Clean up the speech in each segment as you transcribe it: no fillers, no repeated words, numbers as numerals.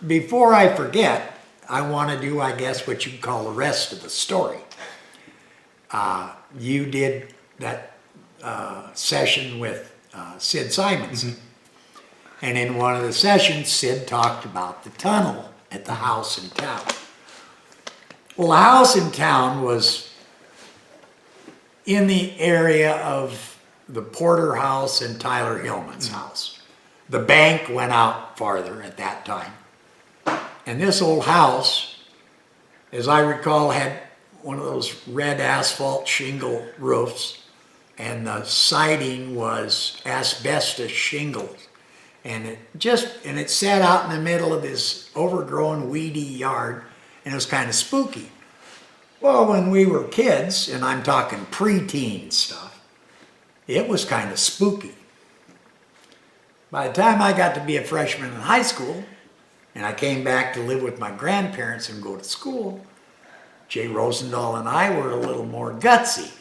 Before I forget, I want to do, I guess, what you'd call the rest of the story. You did that session with Sid Simonson. And in one of the sessions, Sid talked about the tunnel at the house in town. Well, the house in town was in the area of the Porter house and Tyler Hillman's house. The bank went out farther at that time. And this old house, as I recall, had one of those red asphalt shingle roofs, and the siding was asbestos shingles. And it sat out in the middle of this overgrown, weedy yard, and it was kind of spooky. Well, when we were kids, and I'm talking preteen stuff, it was kind of spooky. By the time I got to be a freshman in high school, and I came back to live with my grandparents and go to school, Jay Rosendahl and I were a little more gutsy.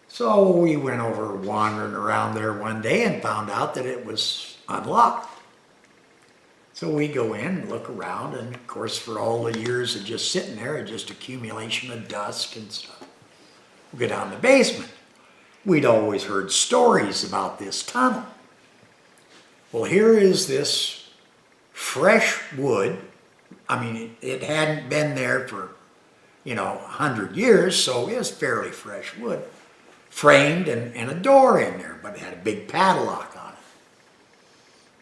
So we went over wandering around there one day and found out that it was unlocked. So we go in and look around, and of course for all the years of just sitting there, just accumulation of dust and stuff. We go down the basement. We'd always heard stories about this tunnel. Well, here is this fresh wood. I mean, it hadn't been there for, 100 years, so it was fairly fresh wood. Framed and a door in there, but it had a big padlock on it.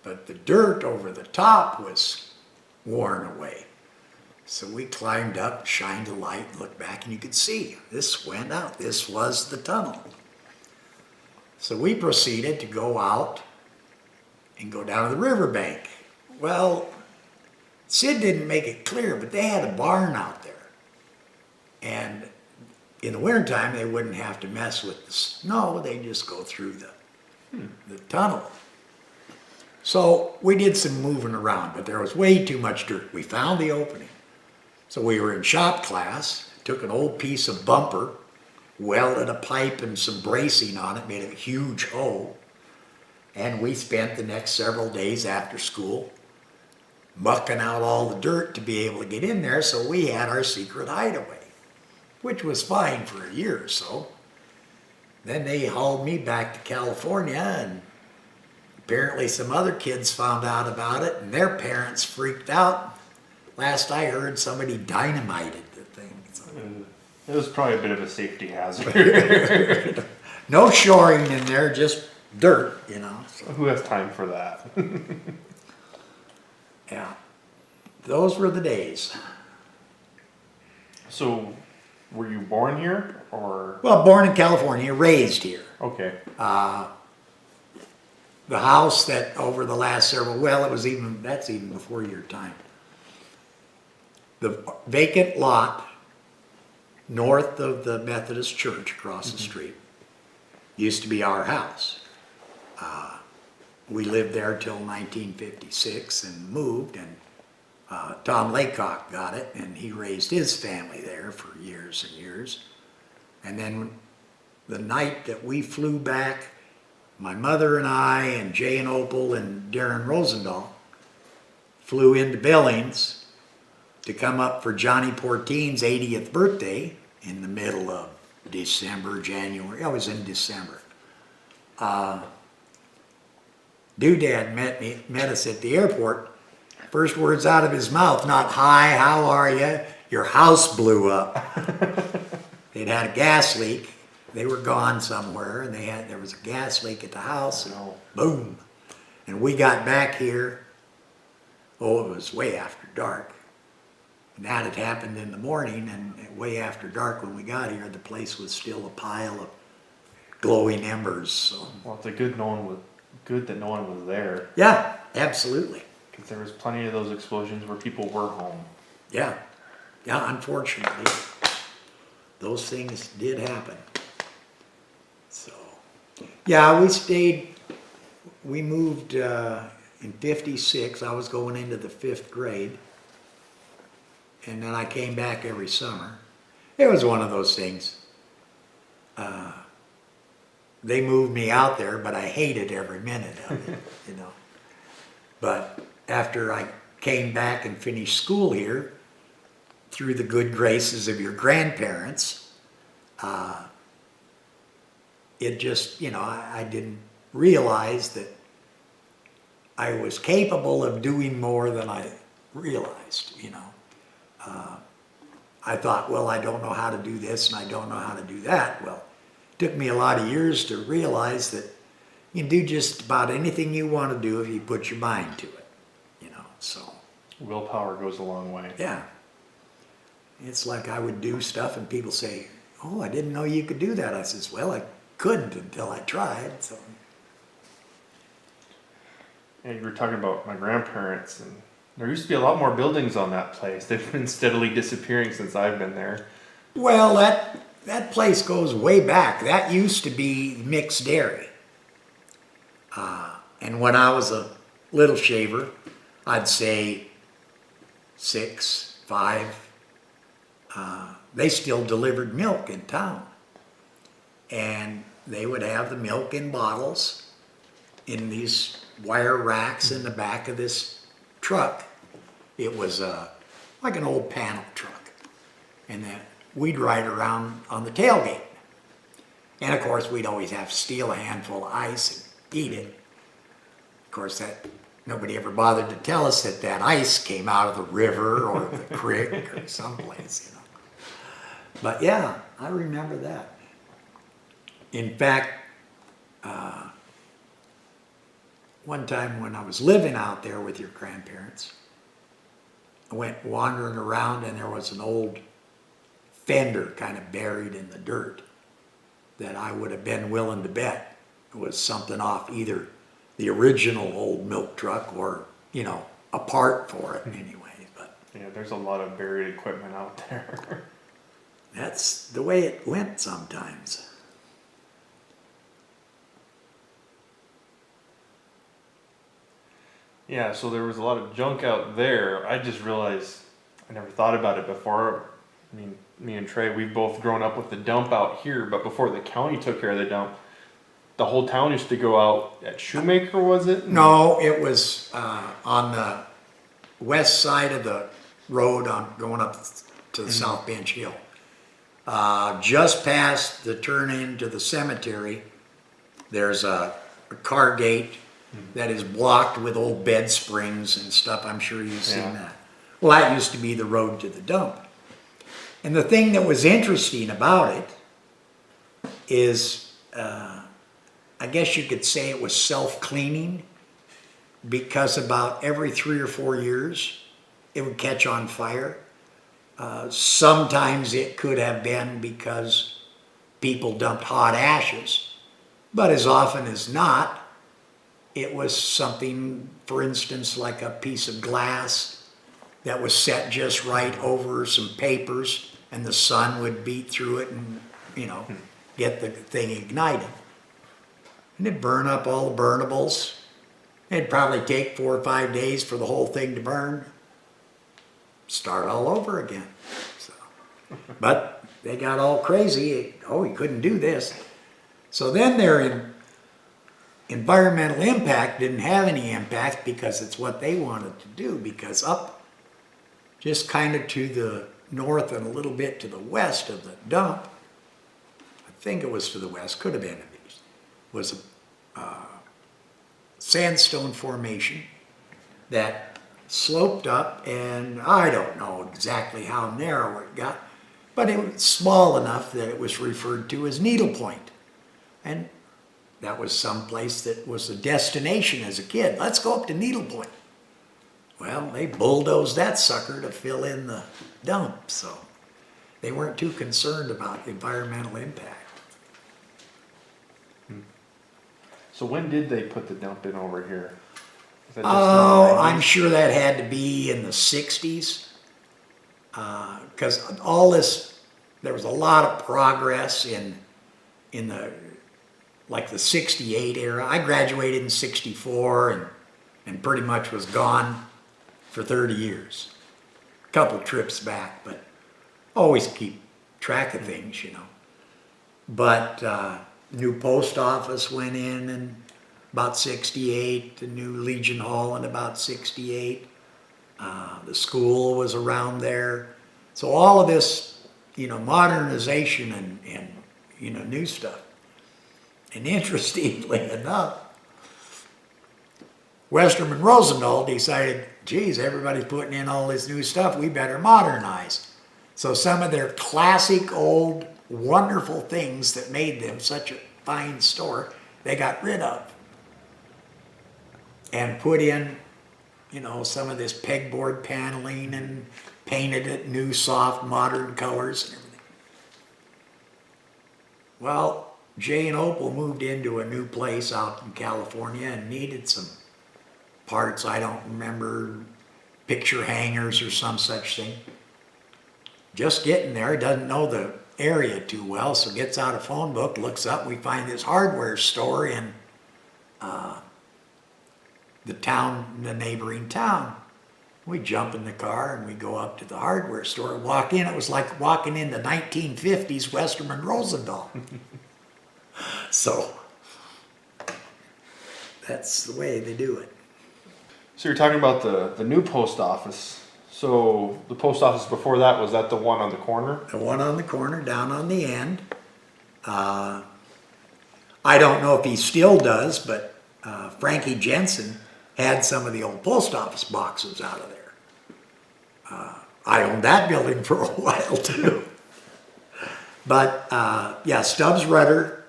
But the dirt over the top was worn away. So we climbed up, shined a light, looked back, and you could see this went out. This was the tunnel. So we proceeded to go out and go down to the riverbank. Well, Sid didn't make it clear, but they had a barn out there. And in the wintertime, they wouldn't have to mess with the snow. They'd just go through the tunnel. So we did some moving around, but there was way too much dirt. We found the opening. So we were in shop class, took an old piece of bumper, welded a pipe and some bracing on it, made a huge hole. And we spent the next several days after school mucking out all the dirt to be able to get in there, so we had our secret hideaway, which was fine for a year or so. Then they hauled me back to California, and apparently some other kids found out about it, and their parents freaked out. Last I heard, somebody dynamited the thing. So. It was probably a bit of a safety hazard. No shoring in there, just dirt, So. Who has time for that? Yeah, those were the days. So, were you born here, or? Well, born in California, raised here. Okay. The house that over the last several, that's even before your time. The vacant lot north of the Methodist church across the street used to be our house. We lived there till 1956 and moved, and Tom Laycock got it, and he raised his family there for years and years. And then the night that we flew back, my mother and I and Jay and Opal and Darren Rosendahl flew into Billings to come up for Johnny Porteen's 80th birthday in the middle of December, January. I was in December. Doodad met us at the airport. First words out of his mouth, not "Hi, how are you? Your house blew up." They'd had a gas leak. They were gone somewhere, and there was a gas leak at the house, and boom. And we got back here, it was way after dark. And that had happened in the morning, and way after dark when we got here, the place was still a pile of glowing embers. So. Well, it's good that no one was there. Yeah, absolutely. Because there was plenty of those explosions where people were home. Yeah, unfortunately, those things did happen. So, yeah, we moved in 56. I was going into the 5th grade. And then I came back every summer. It was one of those things. They moved me out there, but I hated every minute of it, But after I came back and finished school here, through the good graces of your grandparents, it just, I didn't realize that I was capable of doing more than I realized, I thought, well, I don't know how to do this and I don't know how to do that. Well, it took me a lot of years to realize that you can do just about anything you want to do if you put your mind to it, so. Willpower goes a long way. Yeah. It's like I would do stuff and people say, oh, I didn't know you could do that. I says, well, I couldn't until I tried, so. And you were talking about my grandparents, and there used to be a lot more buildings on that place. They've been steadily disappearing since I've been there. Well, that place goes way back. That used to be mixed dairy. And when I was a little shaver, I'd say 6, 5, they still delivered milk in town. And they would have the milk in bottles in these wire racks in the back of this truck. It was like an old panel truck. And then we'd ride around on the tailgate. And of course, we'd always have to steal a handful of ice and eat it. Of course, nobody ever bothered to tell us that ice came out of the river or the creek or someplace, But yeah, I remember that. In fact, one time when I was living out there with your grandparents, I went wandering around and there was an old fender kind of buried in the dirt that I would have been willing to bet was something off either the original old milk truck or, a part for it anyway. But yeah, there's a lot of buried equipment out there. that's the way it went sometimes. Yeah, so there was a lot of junk out there. I just realized I never thought about it before. I mean, me and Trey, we've both grown up with the dump out here, but before the county took care of the dump, the whole town used to go out at Shoemaker, was it? No, it was on the west side of the road going up to the South Bench Hill. Just past the turn into the cemetery, there's a car gate that is blocked with old bed springs and stuff. I'm sure you've seen that. Well, that used to be the road to the dump. And the thing that was interesting about it is, I guess you could say it was self-cleaning, because about every 3 or 4 years, it would catch on fire. Sometimes it could have been because people dumped hot ashes, but as often as not, it was something, for instance, like a piece of glass that was set just right over some papers, and the sun would beat through it and, get the thing ignited. And it'd burn up all the burnables. It'd probably take 4 or 5 days for the whole thing to burn. Start all over again. So, but they got all crazy. Oh, you couldn't do this. So then their environmental impact didn't have any impact because it's what they wanted to do. Because up just kind of to the north and a little bit to the west of the dump, I think it was to the west, could have been at least, was a sandstone formation that sloped up, and I don't know exactly how narrow it got, but it was small enough that it was referred to as needlepoint. And that was someplace that was a destination as a kid. Let's go up to needlepoint. Well, they bulldozed that sucker to fill in the dump, so they weren't too concerned about environmental impact. So when did they put the dump in over here? Is that just Oh, in the I'm 90s? sure that had to be in the 60s. Because all this, there was a lot of progress in the, like the 68 era. I graduated in 64 and pretty much was gone for 30 years. A couple trips back, but always keep track of things, But new post office went in, and about 68, the new Legion Hall in about 68. The school was around there. So all of this, modernization and new stuff. And interestingly enough, Westerman Rosendahl decided, geez, everybody's putting in all this new stuff, we better modernize. So some of their classic old wonderful things that made them such a fine store, they got rid of. And put in, some of this pegboard paneling and painted it new, soft, modern colors and everything. Well, Jay and Opal moved into a new place out in California and needed some parts, I don't remember, picture hangers or some such thing. Just getting there, doesn't know the area too well, so gets out a phone book, looks up, we find this hardware store in the neighboring town. We jump in the car and we go up to the hardware store, walk in, it was like walking into 1950s Westerman Rosendahl. So, that's the way they do it. So you're talking about the new post office. So the post office before that, was that the one on the corner? The one on the corner, down on the end. I don't know if he still does, but Frankie Jensen had some of the old post office boxes out of there. I owned that building for a while too. But yeah, Stubbs Rudder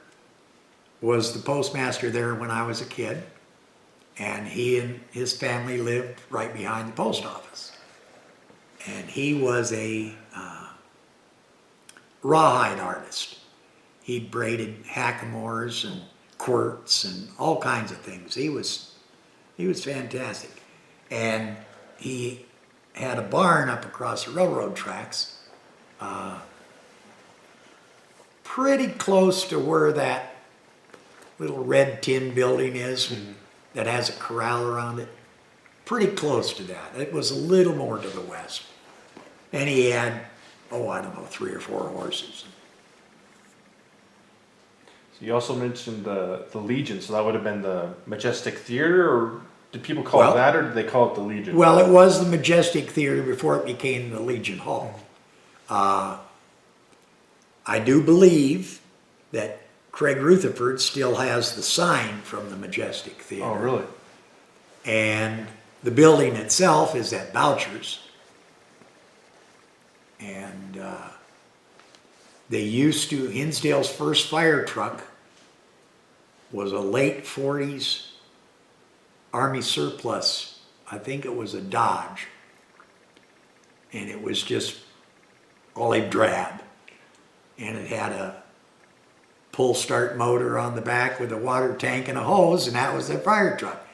was the postmaster there when I was a kid. And he and his family lived right behind the post office. And he was a rawhide artist. He braided hackamores and quirts and all kinds of things. He was fantastic. And he had a barn up across the railroad tracks, pretty close to where that little red tin building is. Mm-hmm. That has a corral around it. Pretty close to that. It was a little more to the west. And he had, I don't know, 3 or 4 horses. So you also mentioned the Legion, so that would have been the Majestic Theater, or did people call it that, or did they call it the Legion? Well, it was the Majestic Theater before it became the Legion Hall. I do believe that Craig Rutherford still has the sign from the Majestic Theater. Oh, really? And the building itself is at Boucher's. And they used to, Hinsdale's first fire truck was a late 40s Army surplus. I think it was a Dodge. And it was just olive drab. And it had a pull start motor on the back with a water tank and a hose, and that was their fire truck.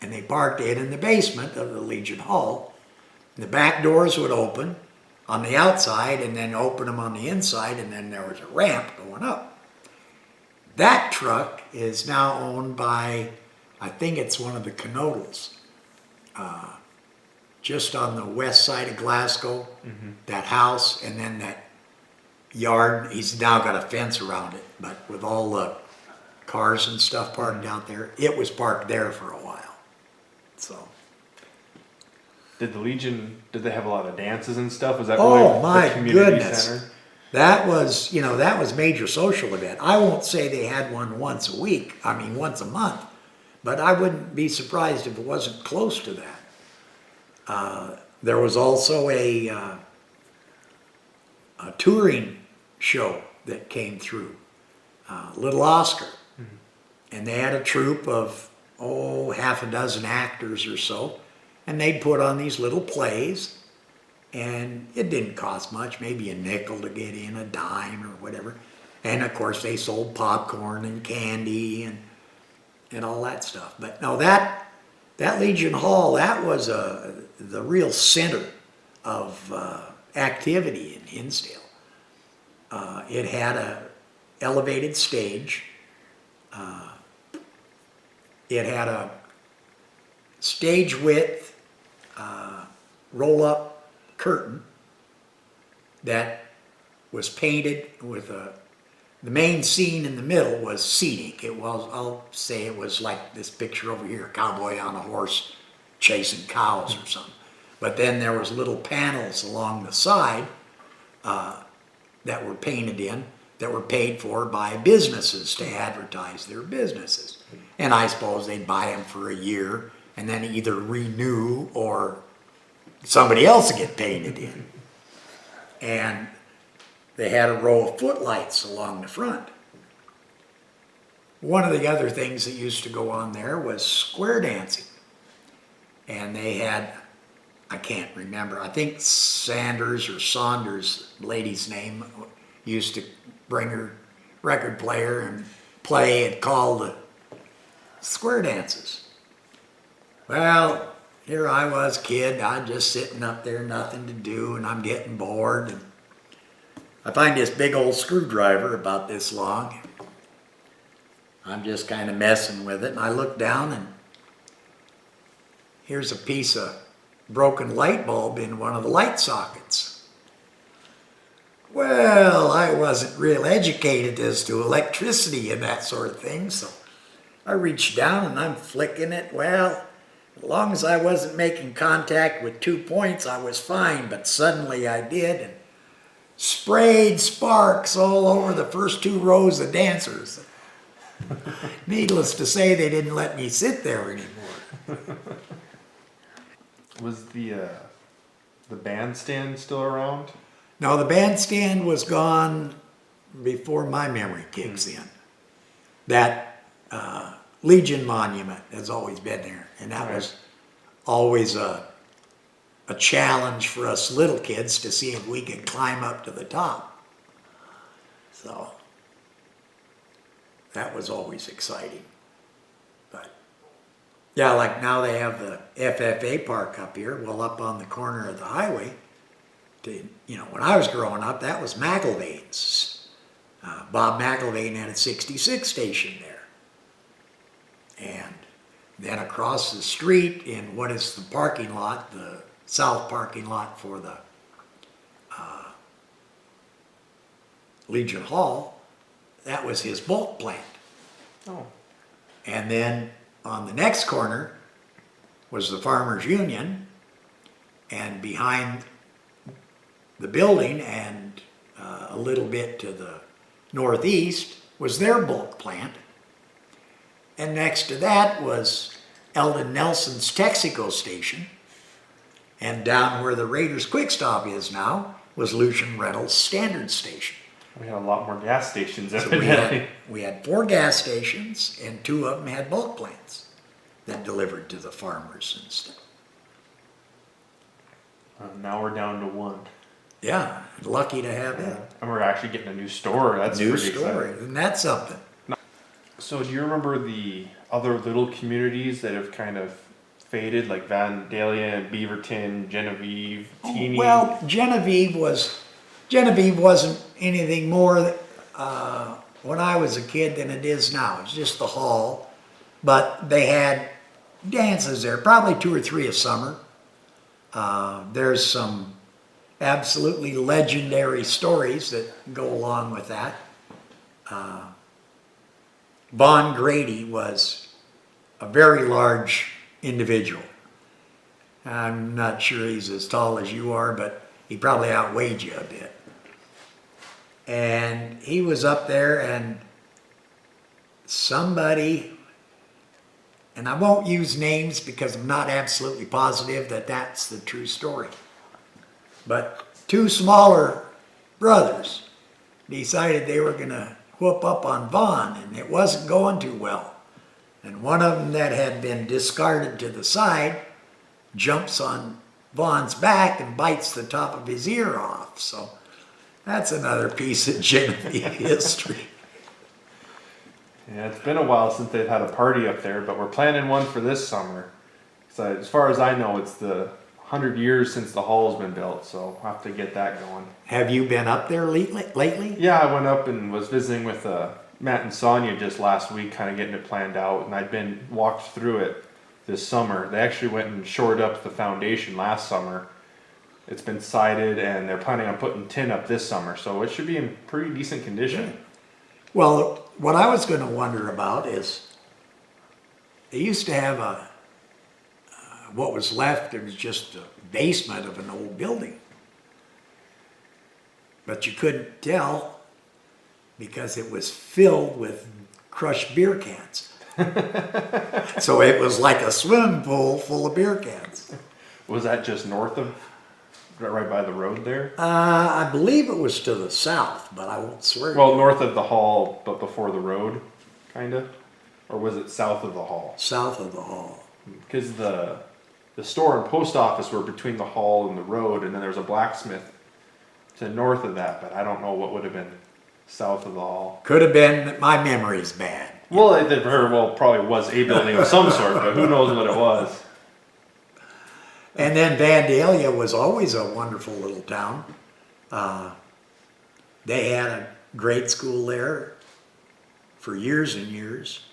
And they parked it in the basement of the Legion Hall. And the back doors would open on the outside and then open them on the inside, and then there was a ramp going up. That truck is now owned by, I think it's one of the Canodals, just on the west side of Glasgow, that house, and then that yard. He's now got a fence around it, but with all the cars and stuff parked out there, it was parked there for a while. So, did the Legion, did they have a lot of dances and stuff? Was that oh really my the community goodness, center? that was major social event. I won't say they had one once a week, once a month, but I wouldn't be surprised if it wasn't close to that. There was also a touring show that came through, Little Oscar. And they had a troupe of, half a dozen actors or so, and they'd put on these little plays, and it didn't cost much, maybe a nickel to get in, a dime or whatever. And of course they sold popcorn and candy and all that stuff. But no, that Legion Hall, that was the real center of activity in Hinsdale. It had a elevated stage. It had a stage width roll-up curtain that was painted with a the main scene in the middle was scenic. It was, I'll say it was like this picture over here, a cowboy on a horse chasing cows or something. But then there was little panels along the side that were painted in, that were paid for by businesses to advertise their businesses. And I suppose they'd buy them for a year and then either renew or somebody else would get painted in. And they had a row of footlights along the front. One of the other things that used to go on there was square dancing. And they had, I can't remember, I think Sanders or Saunders, lady's name, used to bring her record player and play and call the square dances. Well, here I was, kid, I'm just sitting up there, nothing to do, and I'm getting bored. And I find this big old screwdriver about this long. I'm just kind of messing with it, and I look down, and here's a piece of broken light bulb in one of the light sockets. Well, I wasn't real educated as to electricity and that sort of thing, so I reached down and I'm flicking it. Well, as long as I wasn't making contact with 2 points, I was fine, but suddenly I did, and sprayed sparks all over the first 2 rows of dancers. Needless to say, they didn't let me sit there anymore. Was the bandstand still around? No, the bandstand was gone before my memory kicks in. That Legion Monument has always been there, and that was always a challenge for us little kids to see if we could climb up to the top. So that was always exciting. But yeah, like now they have the FFA park up here, well, up on the corner of the highway. You know, when I was growing up, that was McIlvaine's. Bob McIlvaine had a 66 station there. And then across the street in what is the parking lot, the south parking lot for the Legion Hall, that was his bulk plant. Oh. And then on the next corner was the Farmers Union, and behind the building and a little bit to the northeast was their bulk plant. And next to that was Eldon Nelson's Texaco station. And down where the Raiders Quick Stop is now was Lucian Reynolds' Standard Station. We had a lot more gas stations. So we had 4 gas stations, and 2 of them had bulk plants that delivered to the farmers and stuff. Now we're down to 1. Yeah, lucky to have it. And we're actually getting a new store. That's New pretty story, exciting. and that's something. So do you remember the other little communities that have kind of faded, like Vandalia and Beaverton, Genevieve, Teeny? Well, Genevieve wasn't anything more when I was a kid than it is now. It's just the hall, but they had dances there, probably 2 or 3 a summer. There's some absolutely legendary stories that go along with that. Von Grady was a very large individual. I'm not sure he's as tall as you are, but he probably outweighed you a bit. And he was up there, and somebody, and I won't use names because I'm not absolutely positive that that's the true story, but 2 smaller brothers decided they were going to whoop up on Vaughn, and it wasn't going too well. And one of them that had been discarded to the side jumps on Vaughn's back and bites the top of his ear off. So that's another piece of Genevieve history. Yeah, it's been a while since they've had a party up there, but we're planning one for this summer. So as far as I know, it's the 100 years since the hall's been built, so I'll have to get that going. Have you been up there lately? Yeah, I went up and was visiting with Matt and Sonia just last week, kind of getting it planned out, and I'd been walked through it this summer. They actually went and shored up the foundation last summer. It's been sided, and they're planning on putting tin up this summer, so it should be in pretty decent condition. Well, what I was going to wonder about is they used to have what was left, it was just a basement of an old building. But you couldn't tell because it was filled with crushed beer cans. So it was like a swimming pool full of beer cans. Was that just north of, right by the road there? I believe it was to the south, but I won't swear. Well, north of the hall, but before the road, kind of? Or was it south of the hall? South of the hall. Because the store and post office were between the hall and the road, and then there was a blacksmith to north of that, but I don't know what would have been south of the hall. Could have been that my memory's bad. Well, it very well probably was a building of some sort, but who knows what it was. And then Vandalia was always a wonderful little town. They had a great school there for years and years.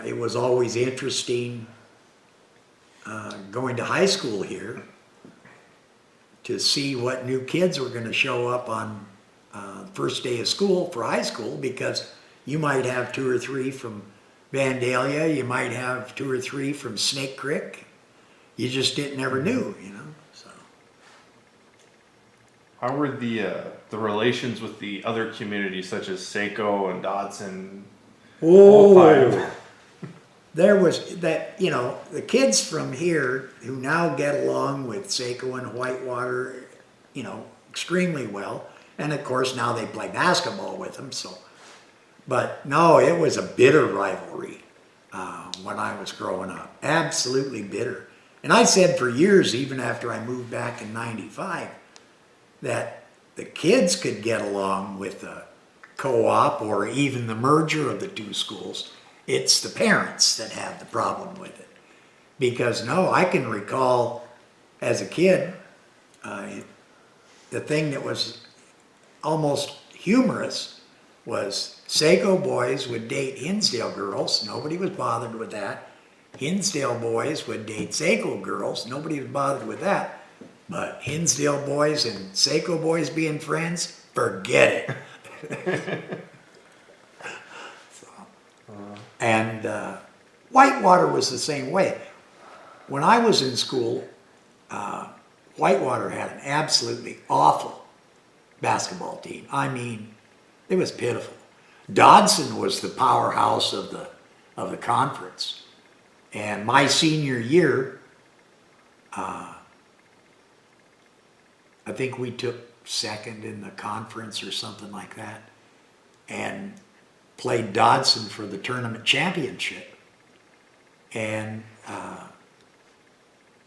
It was always interesting going to high school here to see what new kids were going to show up on the first day of school for high school, because you might have 2 or 3 from Vandalia, you might have 2 or 3 from Snake Creek. You just never knew, you know. So. How were the relations with the other communities such as Saco and Dodson? Oh, there was that, you know, the kids from here who now get along with Saco and Whitewater, you know, extremely well. And of course now they play basketball with them, so. But no, it was a bitter rivalry when I was growing up. Absolutely bitter. And I said for years, even after I moved back in '95, that the kids could get along with the co-op or even the merger of the 2 schools. It's the parents that have the problem with it. Because no, I can recall as a kid, the thing that was almost humorous was Saco boys would date Hinsdale girls. Nobody was bothered with that. Hinsdale boys would date Saco girls. Nobody was bothered with that. But Hinsdale boys and Saco boys being friends, forget it. So, and Whitewater was the same way. When I was in school, Whitewater had an absolutely awful basketball team. I mean, it was pitiful. Dodson was the powerhouse of the conference. And my senior year, I think we took second in the conference or something like that, and played Dodson for the tournament championship, and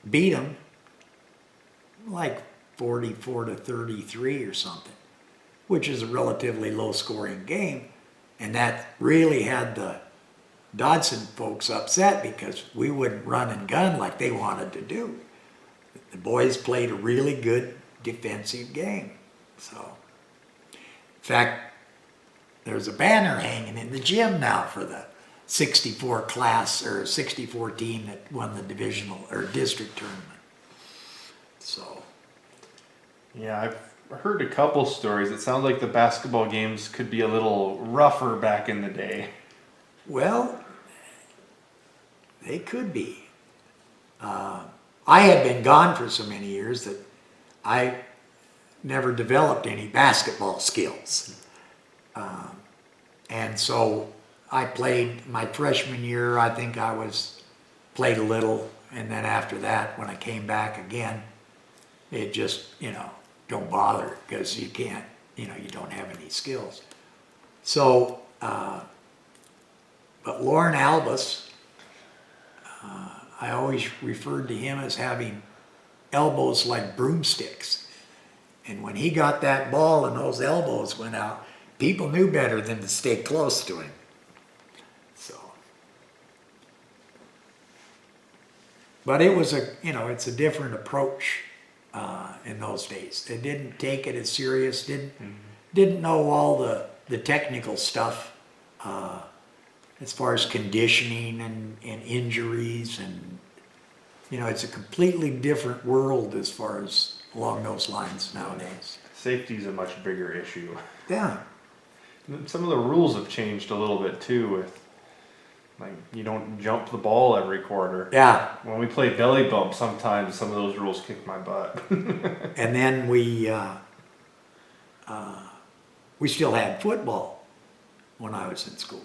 beat them like 44-33 or something, which is a relatively low-scoring game, and that really had the Dodson folks upset because we wouldn't run and gun like they wanted to do. The boys played a really good defensive game. So, in fact, there's a banner hanging in the gym now for the 64 class or 64 team that won the divisional or district tournament. So, yeah, I've heard a couple stories. It sounds like the basketball games could be a little rougher back in the day. well, they could be. I had been gone for so many years that I never developed any basketball skills. And so I played my freshman year, I think played a little, and then after that, when I came back again, it just, don't bother because you can't, you don't have any skills. So, but Lauren Albus, I always referred to him as having elbows like broomsticks. And when he got that ball and those elbows went out, people knew better than to stay close to him. So, but it was it's a different approach in those days. They didn't take it as serious, didn't know all the technical stuff as far as conditioning and injuries, and it's a completely different world as far as along those lines nowadays. Safety's a much bigger issue. Yeah. Some of the rules have changed a little bit too. With like you don't jump the ball every quarter. Yeah. When we play belly bump, sometimes some of those rules kick my butt. And then we still had football when I was in school.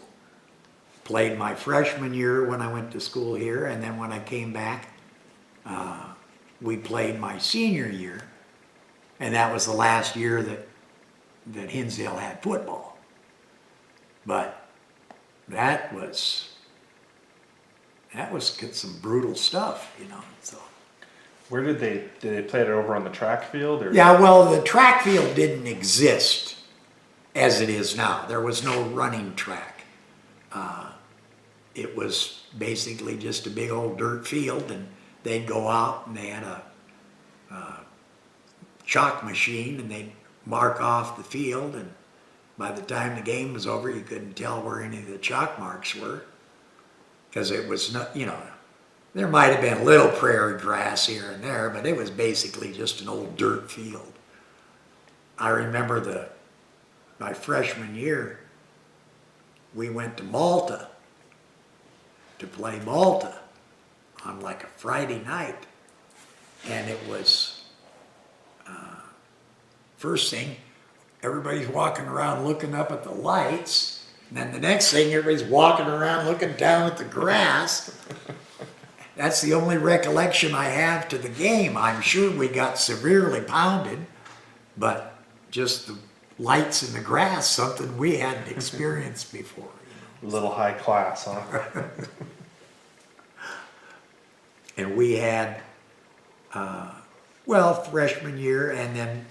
Played my freshman year when I went to school here, and then when I came back, we played my senior year, and that was the last year that Hinsdale had football. But that was some brutal stuff, you know. So. Where did they play it over on the track field? Or? Yeah, well, the track field didn't exist as it is now. There was no running track. It was basically just a big old dirt field, and they'd go out and they had a chalk machine, and they'd mark off the field, and by the time the game was over, you couldn't tell where any of the chalk marks were, because it was not, you know, there might have been a little prairie grass here and there, but it was basically just an old dirt field. I remember my freshman year, we went to Malta to play Malta on like a Friday night, and it was first thing, everybody's walking around looking up at the lights, and then the next thing, everybody's walking around looking down at the grass. That's the only recollection I have to the game. I'm sure we got severely pounded, but just the lights in the grass, something we hadn't experienced before. A little high class, huh? And we had, freshman year and then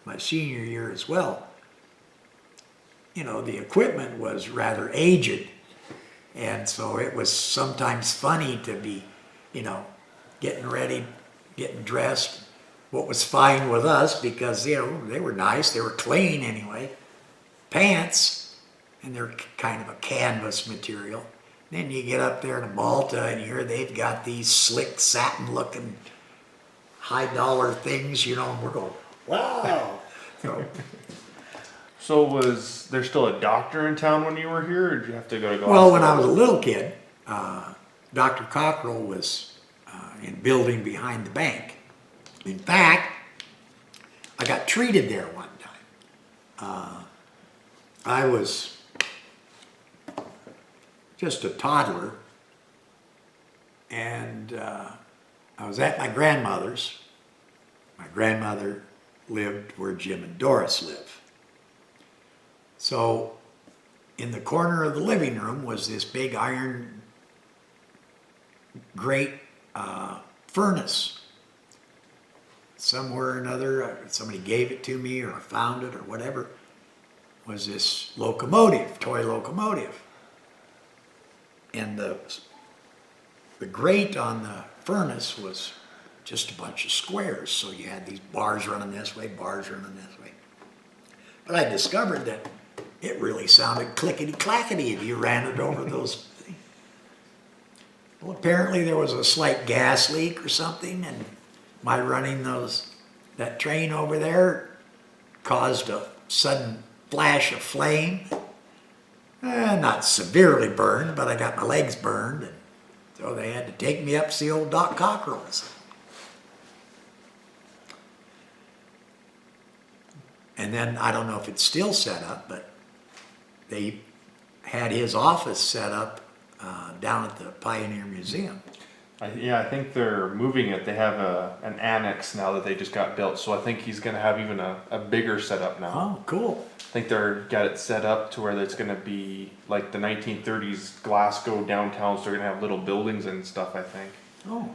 my senior year as well. You know, the equipment was rather aged. And so it was sometimes funny to be, you know, getting ready, getting dressed. What was fine with us, because, you know, they were nice, they were clean anyway. Pants, and they're kind of a canvas material. Then you get up there to Malta, and here they've got these slick satin-looking high-dollar things, you know, and we're going, wow. So was there still a doctor in town when you were here, or did you have to go to Glasgow? Well, when I was a little kid, Dr. Cockrell was in building behind the bank. In fact, I got treated there one time. I was just a toddler, and I was at my grandmother's. My grandmother lived where Jim and Doris live. So in the corner of the living room was this big iron grate furnace. Somewhere or another, somebody gave it to me, or I found it, or whatever, was this locomotive, toy locomotive. And the grate on the furnace was just a bunch of squares. So you had these bars running this way, bars running this way. But I discovered that it really sounded clickety-clackety if you ran it over those things. Well, apparently there was a slight gas leak or something, and my running that train over there caused a sudden flash of flame. Not severely burned, but I got my legs burned, and so they had to take me up to see old Doc Cockrell's. And then, I don't know if it's still set up, but they had his office set up down at the Pioneer Museum. I think they're moving it. They have an annex now that they just got built, so I think he's going to have even a bigger setup now. Oh, cool. I think they're got it set up to where it's going to be like the 1930s Glasgow downtown, so they're going to have little buildings and stuff, I think. Oh.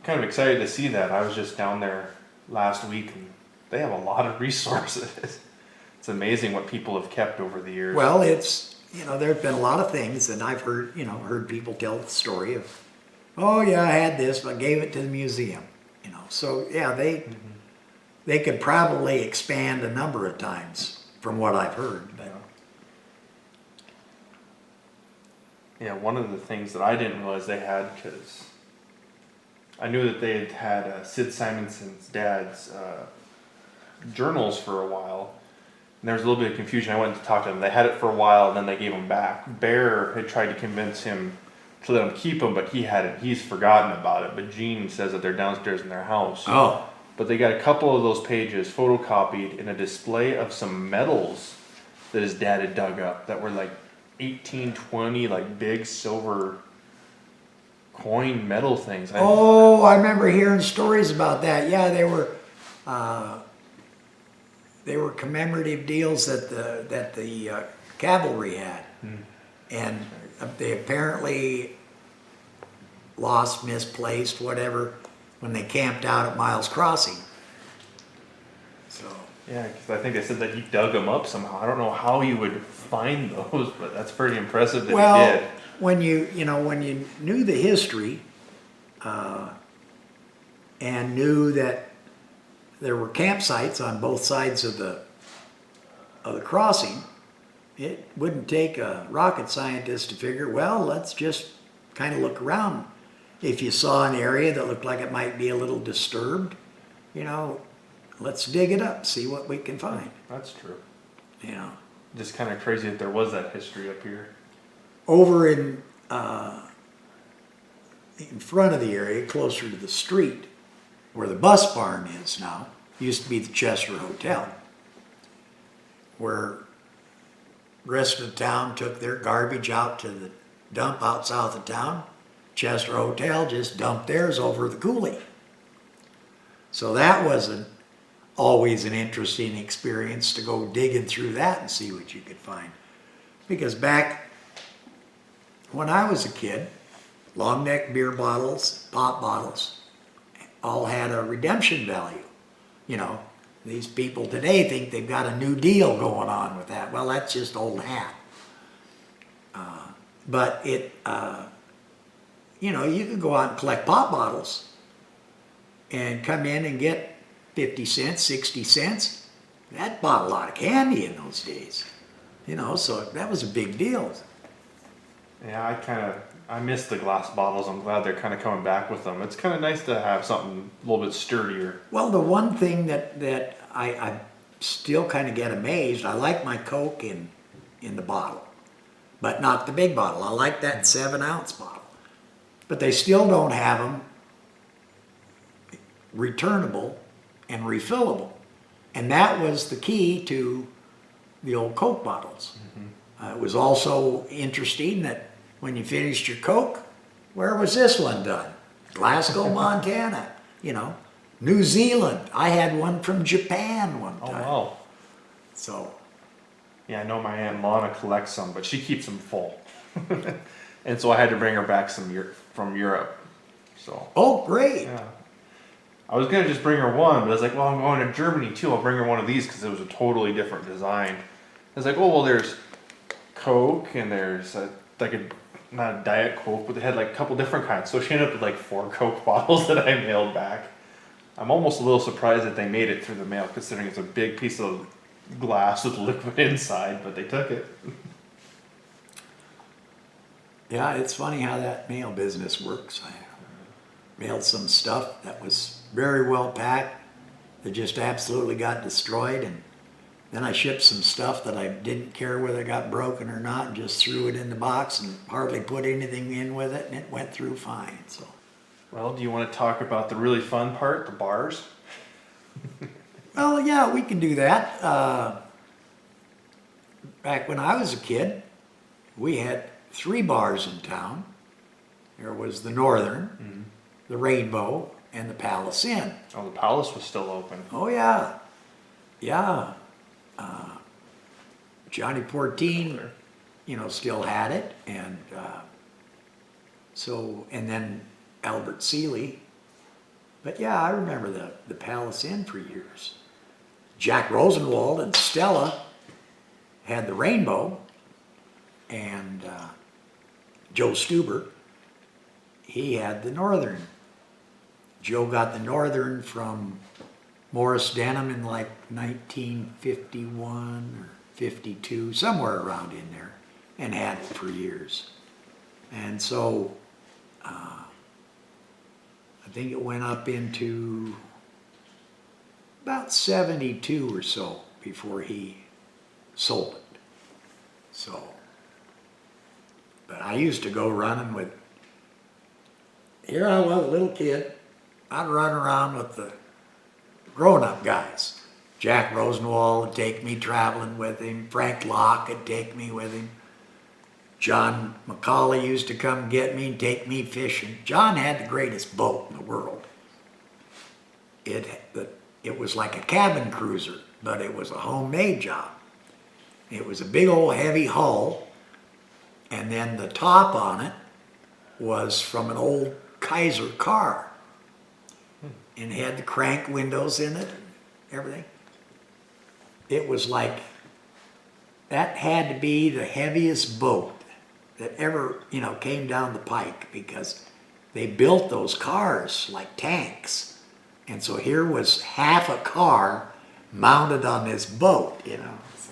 Kind of excited to see that. I was just down there last week, and they have a lot of resources. It's amazing what people have kept over the years. Well, it's, you know, there have been a lot of things, and I've heard people tell the story of, oh yeah, I had this, but I gave it to the museum. You know, so yeah, they could probably expand a number of times from what I've heard. But. Yeah, one of the things that I didn't realize they had, because I knew that they had Sid Simonson's dad's journals for a while, And there was a little bit of confusion. I went to talk to them. They had it for a while, and then they gave them back. Bear had tried to convince him to let him keep them, but he's forgotten about it. But Gene says that they're downstairs in their house. Oh, But they got a couple of those pages photocopied in a display of some medals that his dad had dug up that were like 1820, like big silver coin medal things. oh, I remember hearing stories about that. Yeah, they were commemorative deals that the cavalry had, and they apparently lost, misplaced, whatever, when they camped out at Miles Crossing. So Yeah, because I think they said that he dug them up somehow. I don't know how he would find those, but that's pretty impressive that he did. when you knew the history, and knew that there were campsites on both sides of the crossing, it wouldn't take a rocket scientist to figure, well, let's just kind of look around. If you saw an area that looked like it might be a little disturbed, let's dig it up, see what we can find. That's true. Just kind of crazy that there was that history up here. Over in front of the area, closer to the street, where the bus barn is now, used to be the Chester Hotel, where the rest of the town took their garbage out to the dump out south of town. Chester Hotel just dumped theirs over the coulee. So that wasn't always an interesting experience to go digging through that and see what you could find. Because back when I was a kid, long neck beer bottles, pop bottles, all had a redemption value. These people today think they've got a new deal going on with that. Well, that's just old hat. But you could go out and collect pop bottles and come in and get 50 cents, 60 cents. That bought a lot of candy in those days. So that was a big deal. Yeah, I miss the glass bottles. I'm glad they're kind of coming back with them. It's kind of nice to have something a little bit sturdier. Well, the one thing that I still kind of get amazed, I like my Coke in the bottle, but not the big bottle. I like that 7-ounce bottle. But they still don't have them returnable and refillable. And that was the key to the old Coke bottles. It was also interesting that when you finished your Coke, where was this one done? Glasgow, Montana, New Zealand. I had one from Japan one time. Oh, wow. So. Yeah, I know my Aunt Lana collects some, but she keeps them full. And so I had to bring her back some from Europe. So. Oh, great. Yeah. I was going to just bring her one, but I was like, well, I'm going to Germany too. I'll bring her one of these because it was a totally different design. I was like, oh, well, there's Coke and there's not a Diet Coke, but they had like a couple different kinds. So she ended up with like 4 Coke bottles that I mailed back. I'm almost a little surprised that they made it through the mail, considering it's a big piece of glass with liquid inside, but they took it. Yeah, it's funny how that mail business works. I mailed some stuff that was very well packed that just absolutely got destroyed, and then I shipped some stuff that I didn't care whether it got broken or not, and just threw it in the box and hardly put anything in with it, and it went through fine. So. Well, do you want to talk about the really fun part, the bars? Well, yeah, we can do that. Back when I was a kid, we had 3 bars in town. There was the Northern, the Rainbow, and the Palace Inn. Oh, the Palace was still open. Oh, yeah. Yeah. Johnny Portine, still had it. And and then Albert Seeley. But yeah, I remember the Palace Inn for years. Jack Rosenwald and Stella had the Rainbow, and Joe Stuber, he had the Northern. Joe got the Northern from Morris Denham in like 1951 or 52, somewhere around in there, and had it for years. And so I think it went up into about 72 or so before he sold it. So, but I used to go running with, here I was, a little kid, I'd run around with the grown-up guys. Jack Rosenwald would take me traveling with him. Frank Locke would take me with him. John McCauley used to come get me and take me fishing. John had the greatest boat in the world. It was like a cabin cruiser, but it was a homemade job. It was a big old heavy hull, and then the top on it was from an old Kaiser car. And it had the crank windows in it and everything. It was like, that had to be the heaviest boat that ever, came down the pike, because they built those cars like tanks. And so here was half a car mounted on this boat, So,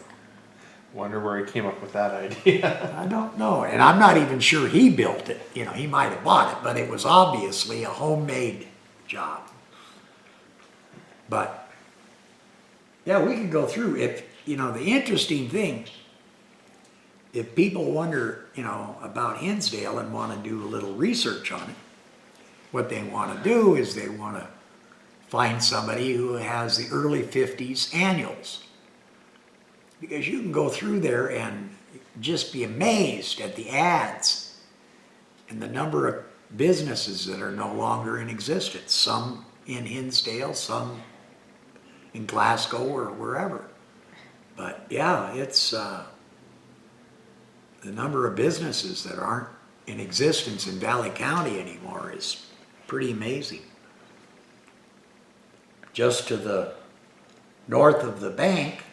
Wonder where he came up with that idea. I don't know. And I'm not even sure he built it. He might have bought it, but it was obviously a homemade job. But, yeah, we could go through. If, the interesting thing, if people wonder, about Hinsdale and want to do a little research on it, what they want to do is they want to find somebody who has the early 50s annuals. Because you can go through there and just be amazed at the ads and the number of businesses that are no longer in existence. Some in Hinsdale, some in Glasgow or wherever. But yeah, it's the number of businesses that aren't in existence in Valley County anymore is pretty amazing. Just to the north of the bank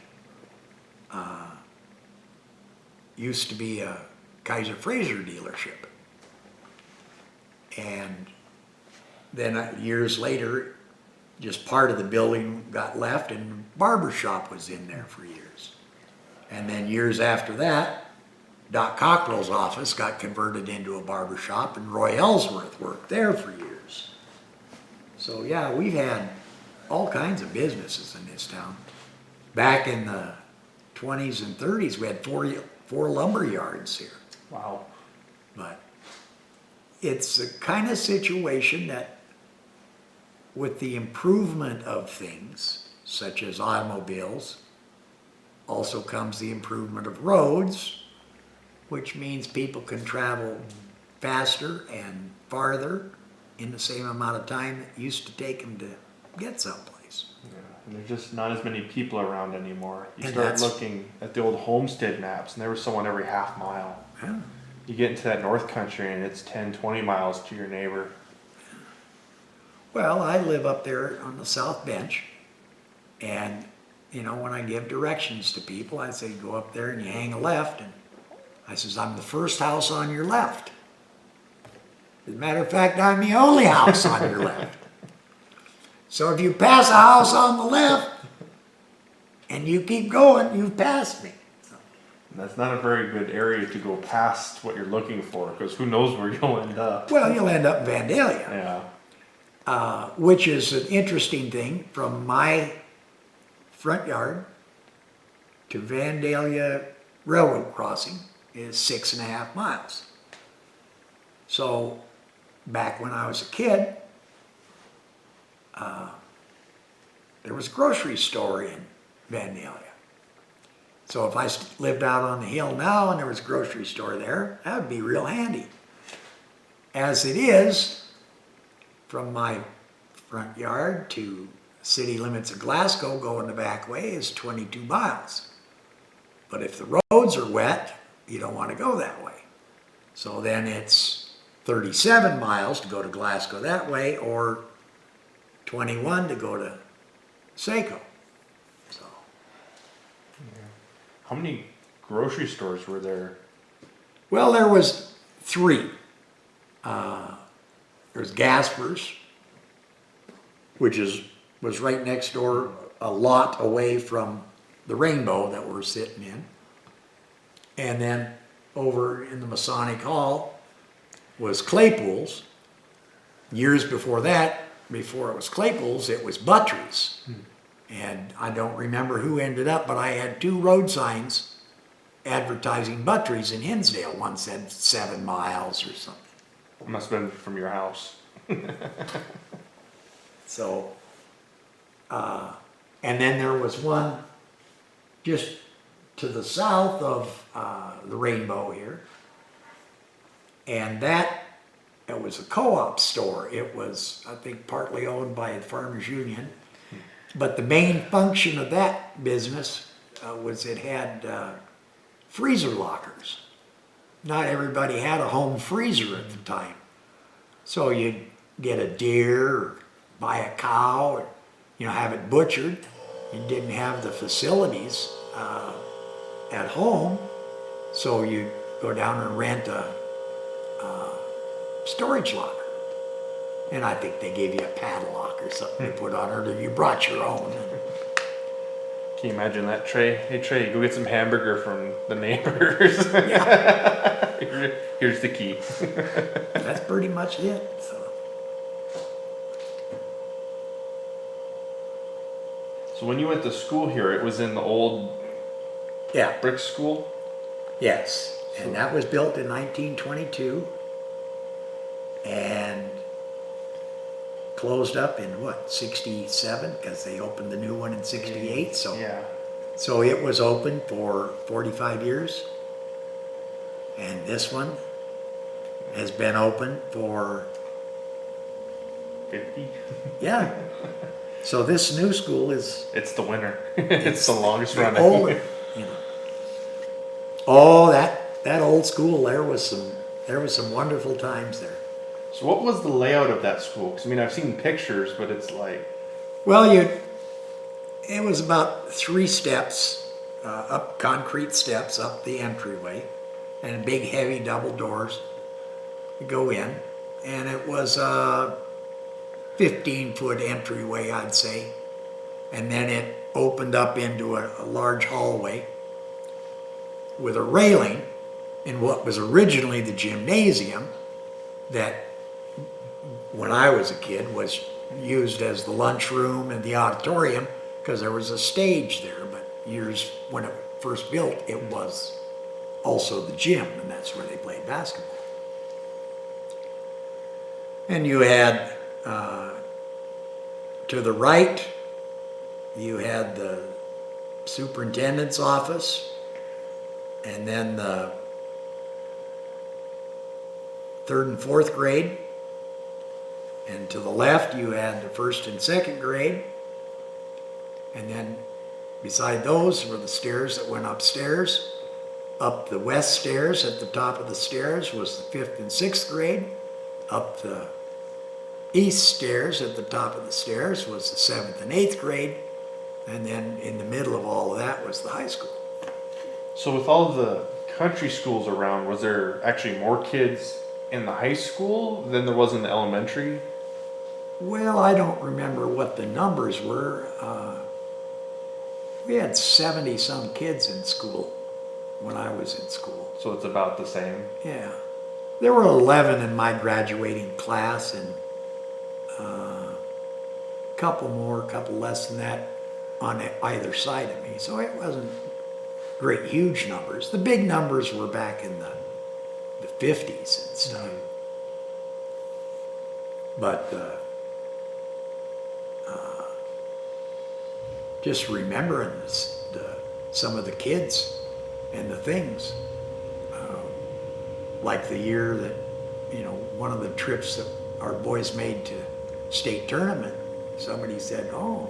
used to be a Kaiser Fraser dealership. And then years later, just part of the building got left and barber shop was in there for years. And then years after that, Doc Cockrell's office got converted into a barber shop, and Roy Ellsworth worked there for years. So yeah, we've had all kinds of businesses in this town. Back in the 20s and 30s, we had four lumber yards here. Wow. But it's the kind of situation that, with the improvement of things, such as automobiles, also comes the improvement of roads, which means people can travel faster and farther in the same amount of time it used to take them to get someplace. Yeah. And there's just not as many people around anymore. You And start that's- looking at the old homestead maps, and there was someone every half mile. Yeah. You get into that north country, and it's 10, 20 miles to your neighbor. Well, I live up there on the South Bench, and when I give directions to people, I say, go up there and you hang a left, and I says, I'm the first house on your left. As a matter of fact, I'm the only house on your left. So if you pass a house on the left and you keep going, you've passed me. And that's not a very good area to go past what you're looking for, because who knows where you'll end up. Well, you'll end up in Vandalia. Yeah. Which is an interesting thing. From my front yard to Vandalia Railroad Crossing is 6.5 miles. So back when I was a kid, there was a grocery store in Vandalia. So if I lived out on the hill now and there was a grocery store there, that would be real handy. As it is, from my front yard to city limits of Glasgow going the back way is 22 miles. But if the roads are wet, you don't want to go that way. So then it's 37 miles to go to Glasgow that way, or 21 to go to Saco. So, How many grocery stores were there? well, there was 3. There's Gasper's, which was right next door, a lot away from the Rainbow that we're sitting in. And then over in the Masonic Hall was Claypool's. Years before that, before it was Claypool's, it was Buttry's. And I don't remember who ended up, but I had 2 road signs advertising Buttrey's in Hinsdale. One said 7 miles or something. It must have been from your house. So, and then there was one just to the south of the Rainbow here. And it was a co-op store. It was, I think, partly owned by the Farmers Union. But the main function of that business was it had freezer lockers. Not everybody had a home freezer at the time. So you'd get a deer or buy a cow or, have it butchered. You didn't have the facilities at home. So you'd go down and rent a storage locker. And I think they gave you a padlock or something to put on it, or you brought your own. Can you imagine that, Trey? Hey, Trey, go get some hamburger from the neighbors. Here's the key. That's pretty much it. So when you went to school here, it was in the old Yeah. brick school? Yes. And that was built in 1922 and closed up in 67, because they opened the new one in 68. So it was open for 45 years. And this one has been open for 50? Yeah. So this new school is It's the winner. It's the longest running. older, Oh, that old school, there was some wonderful times there. So what was the layout of that school? 'Cause, I mean, I've seen pictures, but it's like... Well, it was about 3 steps, up concrete steps up the entryway, and big heavy double doors. You go in, and it was a 15-foot entryway, I'd say, and then it opened up into a large hallway with a railing in what was originally the gymnasium that, when I was a kid, was used as the lunchroom and the auditorium because there was a stage there. But years when it first built, it was also the gym, and that's where they played basketball. And you had, to the right, you had the superintendent's office, and then the 3rd and 4th grade. And to the left, you had the 1st and 2nd grade. And then beside those were the stairs that went upstairs. Up the west stairs, at the top of the stairs, was the 5th and 6th grade. Up the east stairs, at the top of the stairs, was the 7th and 8th grade. And then in the middle of all of that was the high school. So with all the country schools around, was there actually more kids in the high school than there was in the elementary? Well, I don't remember what the numbers were. We had 70-some kids in school when I was in school. So it's about the same? Yeah. There were 11 in my graduating class, and a couple more, a couple less than that on either side of me. So it wasn't great huge numbers. The big numbers were back in the 50s and stuff. But just remembering some of the kids and the things, like the year that, one of the trips that our boys made to state tournament, somebody said, "Oh,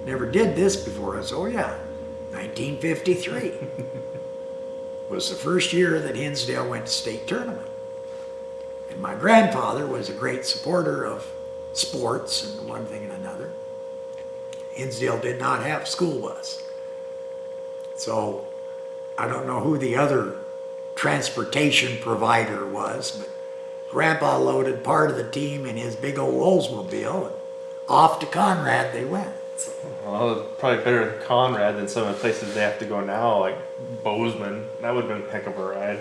never did this before." I said, "Oh yeah, 1953 was the first year that Hinsdale went to state tournament." And my grandfather was a great supporter of sports and one thing and another. Hinsdale did not have a school bus. So I don't know who the other transportation provider was, but Grandpa loaded part of the team in his big old Oldsmobile, and off to Conrad they went. Well, it's probably better than Conrad than some of the places they have to go now, like Bozeman. That would have been a heck of a ride.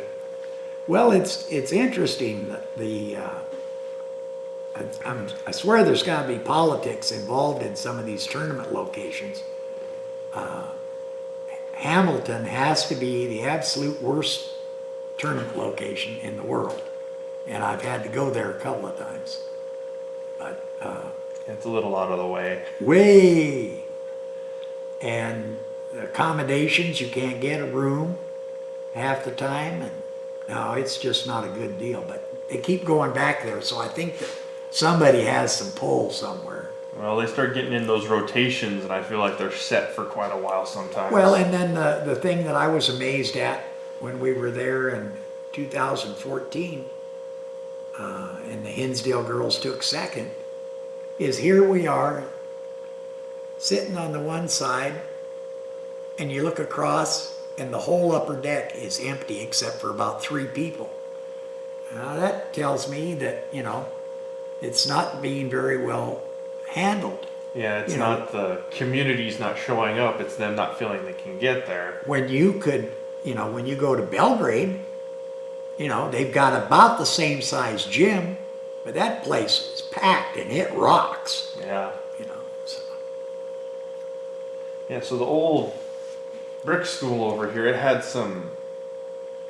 Well, it's interesting that I swear there's got to be politics involved in some of these tournament locations. Hamilton has to be the absolute worst tournament location in the world, and I've had to go there a couple of times. But It's a little out of the way. way, and the accommodations, you can't get a room half the time, and no, it's just not a good deal. But they keep going back there, so I think that somebody has some pull somewhere. Well, they start getting in those rotations, and I feel like they're set for quite a while sometimes. Well, and then the thing that I was amazed at when we were there in 2014, and the Hinsdale girls took second, is here we are sitting on the one side, and you look across, and the whole upper deck is empty except for about 3 people. Now that tells me that, you know, it's not being very well handled. Yeah, it's you know, not the community's not showing up, it's them not feeling they can get there. when you could, you know, when you go to Belgrade, you know, they've got about the same size gym, but that place is packed and it rocks, Yeah. you know. So. Yeah, so the old brick school over here, it had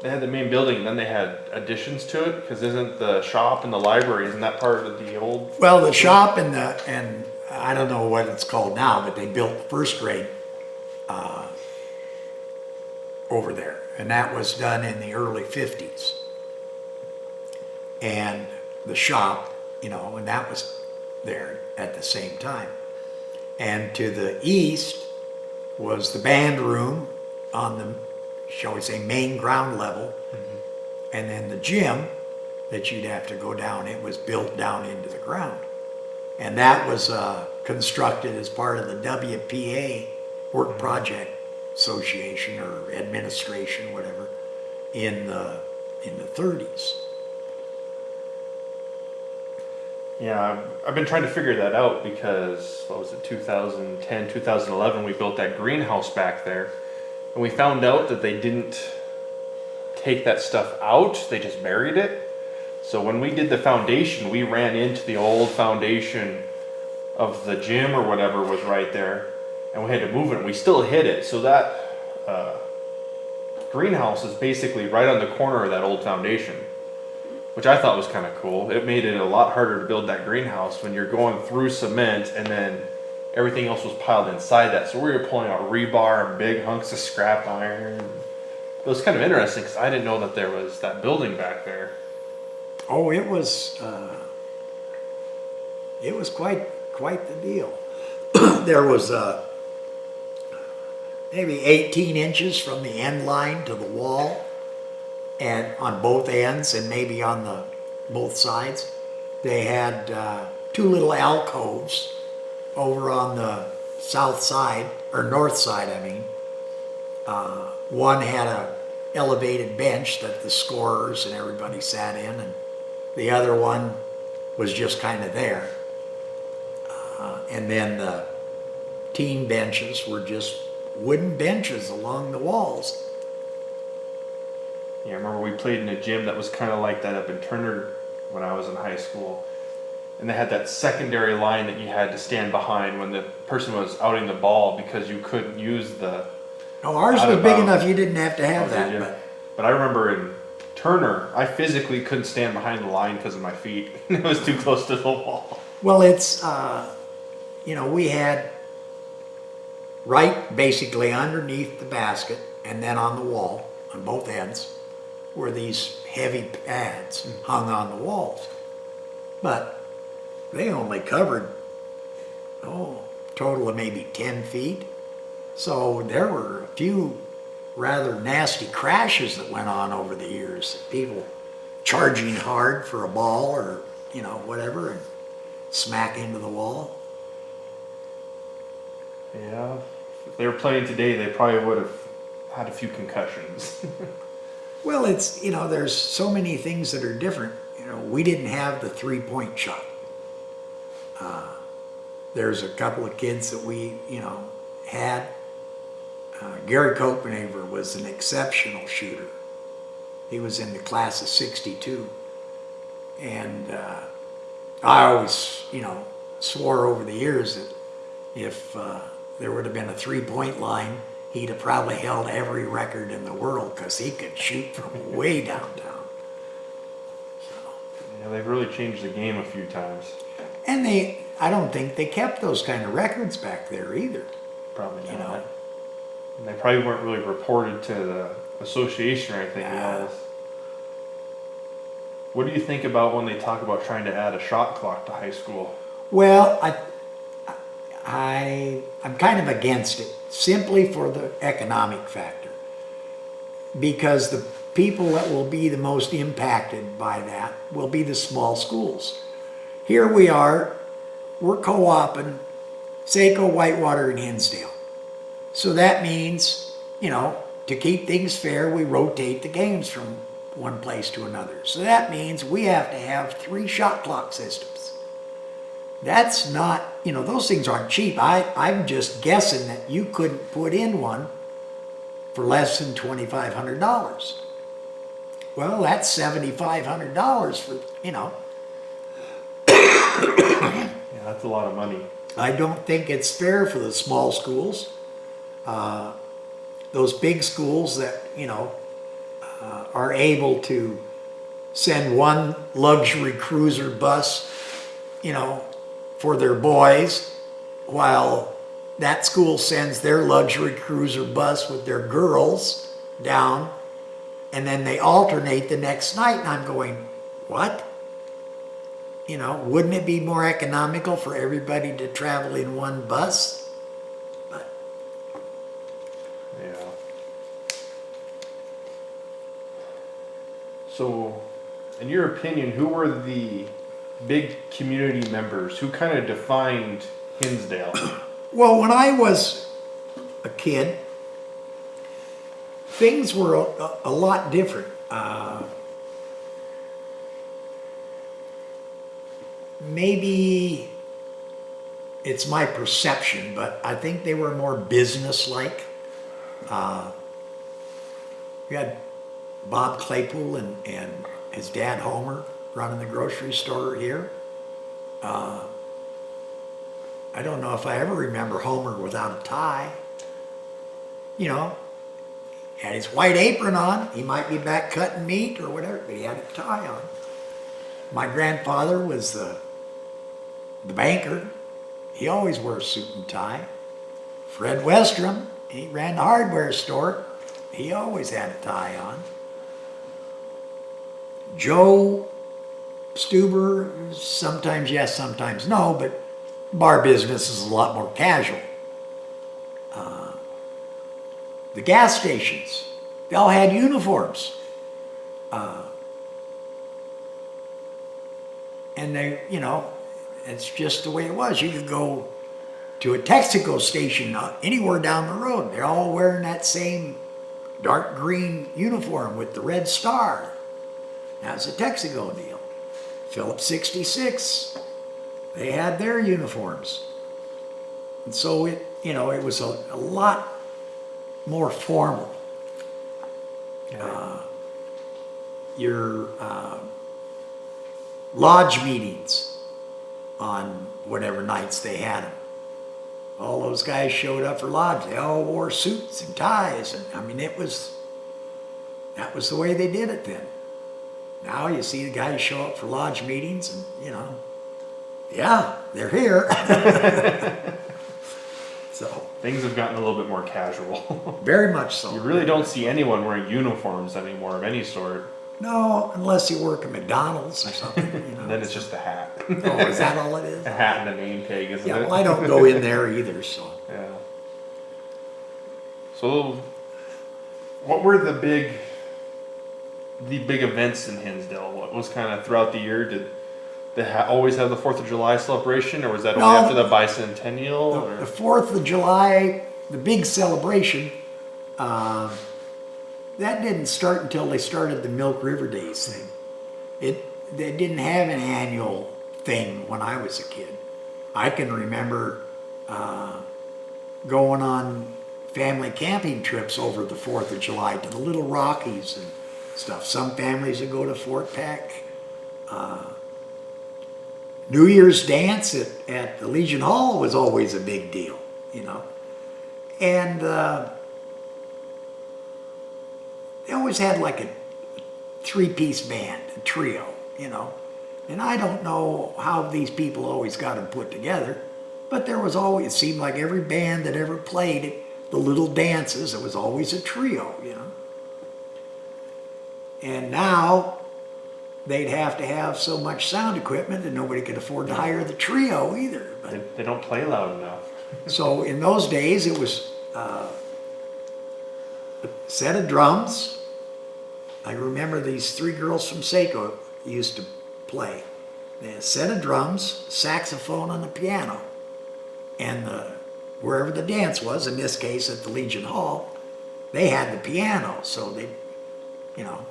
they had the main building, and then they had additions to it, because isn't the shop and the library, isn't that part of the old? Well, the shop and I don't know what it's called now, but they built the first grade over there, and that was done in the early 50s. And the shop, you know, and that was there at the same time. And to the east was the band room on the, shall we say, main ground level. And then the gym that you'd have to go down, it was built down into the ground. And that was constructed as part of the WPA, Work Project Association or administration, whatever, in the 30s. Yeah, I've been trying to figure that out because, what was it, 2010, 2011, we built that greenhouse back there. And we found out that they didn't take that stuff out, they just buried it. So when we did the foundation, we ran into the old foundation of the gym or whatever was right there. And we had to move it, and we still hit it. So that greenhouse is basically right on the corner of that old foundation, which I thought was kind of cool. It made it a lot harder to build that greenhouse when you're going through cement and then everything else was piled inside that. So we were pulling out rebar and big hunks of scrap iron. It was kind of interesting because I didn't know that there was that building back there. Oh, it was quite the deal. There was maybe 18 inches from the end line to the wall, and on both ends, and maybe on the both sides, they had 2 little alcoves over on the south side, or north side, I mean. One had a elevated bench that the scorers and everybody sat in, and the other one was just kind of there. And then the teen benches were just wooden benches along the walls. Yeah, I remember we played in a gym that was kind of like that up in Turner when I was in high school. And they had that secondary line that you had to stand behind when the person was outing the ball because you couldn't use the... No, ours was big enough you didn't have to have that. But I remember in Turner, I physically couldn't stand behind the line because of my feet. It was too close to the wall. Well, it's, you know, we had right basically underneath the basket and then on the wall, on both ends, were these heavy pads hung on the walls. But they only covered, total of maybe 10 feet. So there were a few rather nasty crashes that went on over the years. People charging hard for a ball or, you know, whatever, and smack into the wall. Yeah, if they were playing today, they probably would have had a few concussions. Well, it's, you know, there's so many things that are different. You know, we didn't have the 3-point shot. There's a couple of kids that we, you know, had. Gary Copenhaver was an exceptional shooter. He was in the class of '62. And I always, swore over the years that if there would have been a 3-point line, he'd have probably held every record in the world because he could shoot from way downtown. Yeah, they've really changed the game a few times. And I don't think they kept those kind of records back there either. Probably not. And they probably weren't really reported to the association or anything. Yes. What do you think about when they talk about trying to add a shot clock to high school? Well, I'm kind of against it, simply for the economic factor. Because the people that will be the most impacted by that will be the small schools. Here we are, we're co-oping Saco, Whitewater, and Hinsdale. So that means, to keep things fair, we rotate the games from one place to another. So that means we have to have 3 shot clock systems. That's not, those things aren't cheap. I'm just guessing that you couldn't put in one for less than $2,500. Well, that's $7,500 for, Yeah, that's a lot of money. I don't think it's fair for the small schools. Those big schools that, are able to send one luxury cruiser bus, for their boys, while that school sends their luxury cruiser bus with their girls down, and then they alternate the next night, and I'm going, what? Wouldn't it be more economical for everybody to travel in one bus? But yeah. So, in your opinion, who were the big community members who kind of defined Hinsdale? well, when I was a kid, things were a lot different. Maybe it's my perception, but I think they were more business-like. You had Bob Claypool and his dad Homer running the grocery store here. I don't know if I ever remember Homer without a tie. Had his white apron on. He might be back cutting meat or whatever, but he had a tie on. My grandfather was the banker. He always wore a suit and tie. Fred Westrom, he ran the hardware store. He always had a tie on. Joe Stuber, sometimes yes, sometimes no, but bar business is a lot more casual. The gas stations, they all had uniforms. And they, it's just the way it was. You could go to a Texaco station anywhere down the road. They're all wearing that same dark green uniform with the red star. That's a Texaco deal. Phillips 66, they had their uniforms. And so it was a lot more formal. Your lodge meetings on whatever nights they had them. All those guys showed up for lodge. They all wore suits and ties. And that was the way they did it then. Now you see the guys show up for lodge meetings and, yeah, they're here. So Things have gotten a little bit more casual. very much so. You really don't see anyone wearing uniforms anymore of any sort. No, unless you work at McDonald's or something. And then it's just a hat. Oh, is that all it is? A hat and a name tag, isn't Yeah, it? well, I don't go in there either, so. Yeah. So, what were the big events in Hinsdale? What was kind of throughout the year? Did they always have the 4th of July celebration, or was that only No. after the bicentennial? The Or? 4th of July, the big celebration, that didn't start until they started the Milk River Days thing. They didn't have an annual thing when I was a kid. I can remember going on family camping trips over the 4th of July to the Little Rockies and stuff. Some families would go to Fort Peck. New Year's dance at the Legion Hall was always a big deal, you know. And they always had like a three-piece band, a trio, you know. And I don't know how these people always got them put together, but there was always, it seemed like every band that ever played the little dances, it was always a trio, you know. And now they'd have to have so much sound equipment that nobody could afford to hire the trio either. But, They don't play loud enough. so in those days, it was a set of drums. I remember these three girls from Seiko used to play. They had a set of drums, saxophone, and a piano. And wherever the dance was, in this case at the Legion Hall, they had the piano, so they, you know.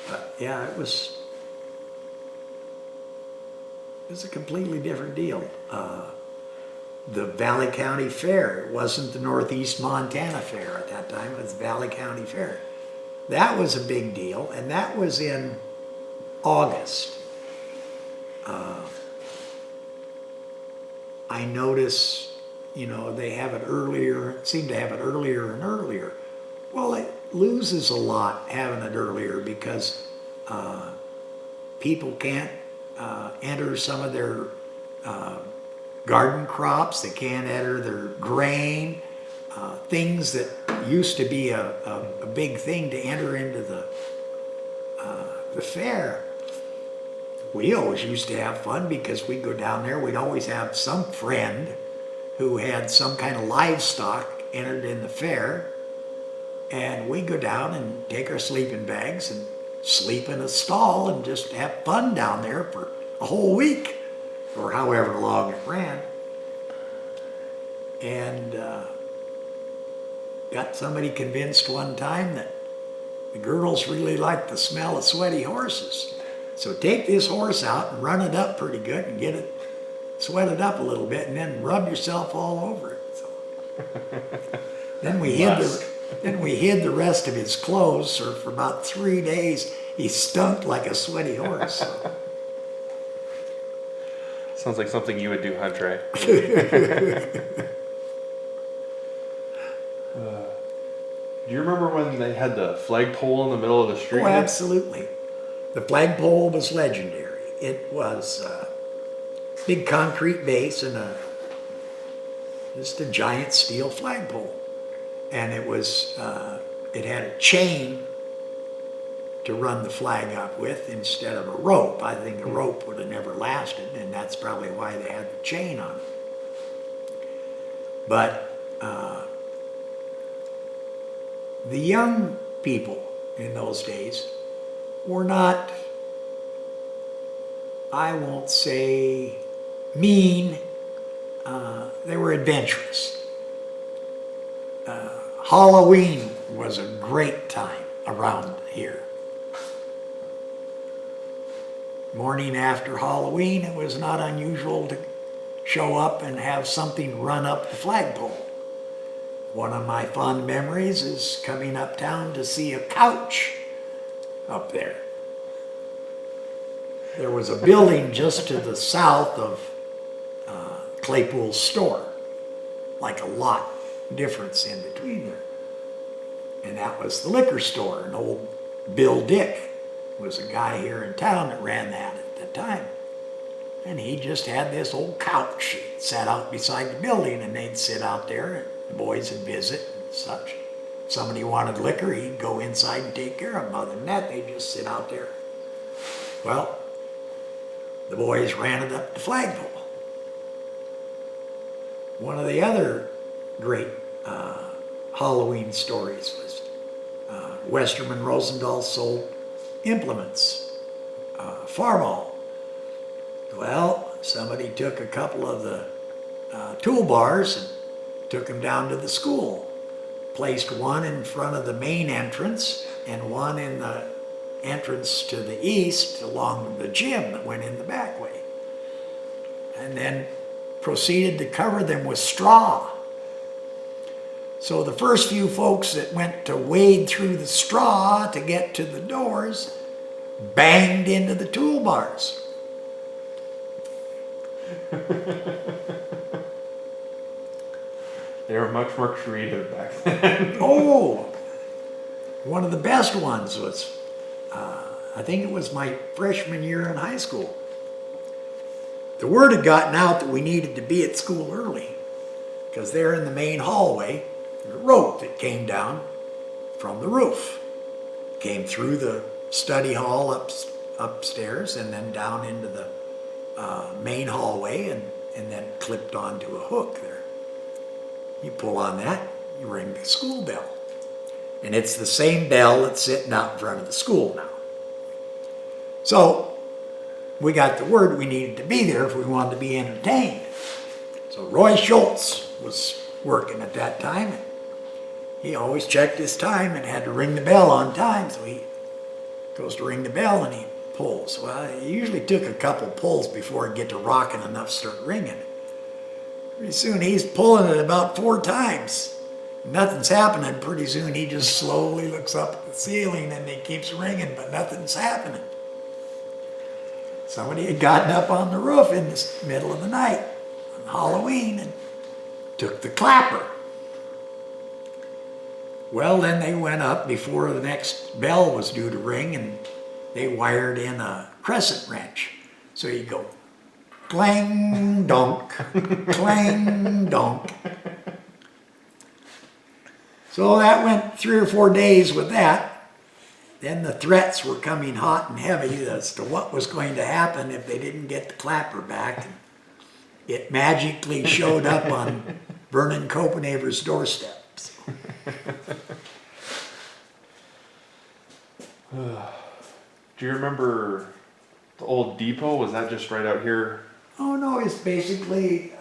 But yeah, it was a completely different deal. The Valley County Fair, it wasn't the Northeast Montana Fair at that time, it was Valley County Fair. That was a big deal, and that was in August. I notice, you know, they have it earlier, seem to have it earlier and earlier. Well, it loses a lot having it earlier because people can't enter some of their garden crops, they can't enter their grain, things that used to be a big thing to enter into the fair. We always used to have fun because we'd go down there, we'd always have some friend who had some kind of livestock entered in the fair, and we'd go down and take our sleeping bags and sleep in a stall and just have fun down there for a whole week or however long it ran. And got somebody convinced one time that the girls really liked the smell of sweaty horses. So take this horse out and run it up pretty good and get it sweated up a little bit and then rub yourself all over it. So then we hid the rest of his clothes, so for about 3 days he stunk like a sweaty horse. So. Sounds like something you would do, Hunter. Do you remember when they had the flagpole in the middle of the street? Oh, absolutely. The flagpole was legendary. It was a big concrete base and just a giant steel flagpole. And it was, it had a chain to run the flag up with instead of a rope. I think a rope would have never lasted, and that's probably why they had the chain on it. But the young people in those days were not, I won't say mean, they were adventurous. Halloween was a great time around here. Morning after Halloween, it was not unusual to show up and have something run up the flagpole. One of my fond memories is coming uptown to see a couch up there. There was a building just to the south of Claypool's store, like a lot difference in between there. And that was the liquor store, and old Bill Dick was a guy here in town that ran that at the time. And he just had this old couch that sat out beside the building, and they'd sit out there, and the boys would visit and such. If somebody wanted liquor, he'd go inside and take care of them. Other than that, they'd just sit out there. Well, the boys ran it up the flagpole. One of the other great Halloween stories was Westerman Rosendahl sold implements, farmall. Well, somebody took a couple of the toolbars and took them down to the school, placed one in front of the main entrance and one in the entrance to the east along the gym that went in the back way, and then proceeded to cover them with straw. So the first few folks that went to wade through the straw to get to the doors banged into the toolbars. They were much more creative back then. Oh, one of the best ones was, I think it was my freshman year in high school. The word had gotten out that we needed to be at school early because there in the main hallway, there's a rope that came down from the roof. Came through the study hall upstairs and then down into the main hallway and then clipped onto a hook there. You pull on that, you ring the school bell. And it's the same bell that's sitting out in front of the school now. So we got the word we needed to be there if we wanted to be entertained. So Roy Schultz was working at that time. And he always checked his time and had to ring the bell on time. So he goes to ring the bell and he pulls. Well, it usually took a couple pulls before it'd get to rocking enough to start ringing. Pretty soon he's pulling it about 4 times. Nothing's happening. Pretty soon he just slowly looks up at the ceiling and he keeps ringing, but nothing's happening. Somebody had gotten up on the roof in the middle of the night on Halloween and took the clapper. Well, then they went up before the next bell was due to ring and they wired in a crescent wrench. So you go clang donk, clang donk. So that went 3 or 4 days with that. Then the threats were coming hot and heavy as to what was going to happen if they didn't get the clapper back. And it magically showed up on Vernon Copenhaver's doorstep. Do you remember the old depot? Was that just right out here? Oh no, it's basically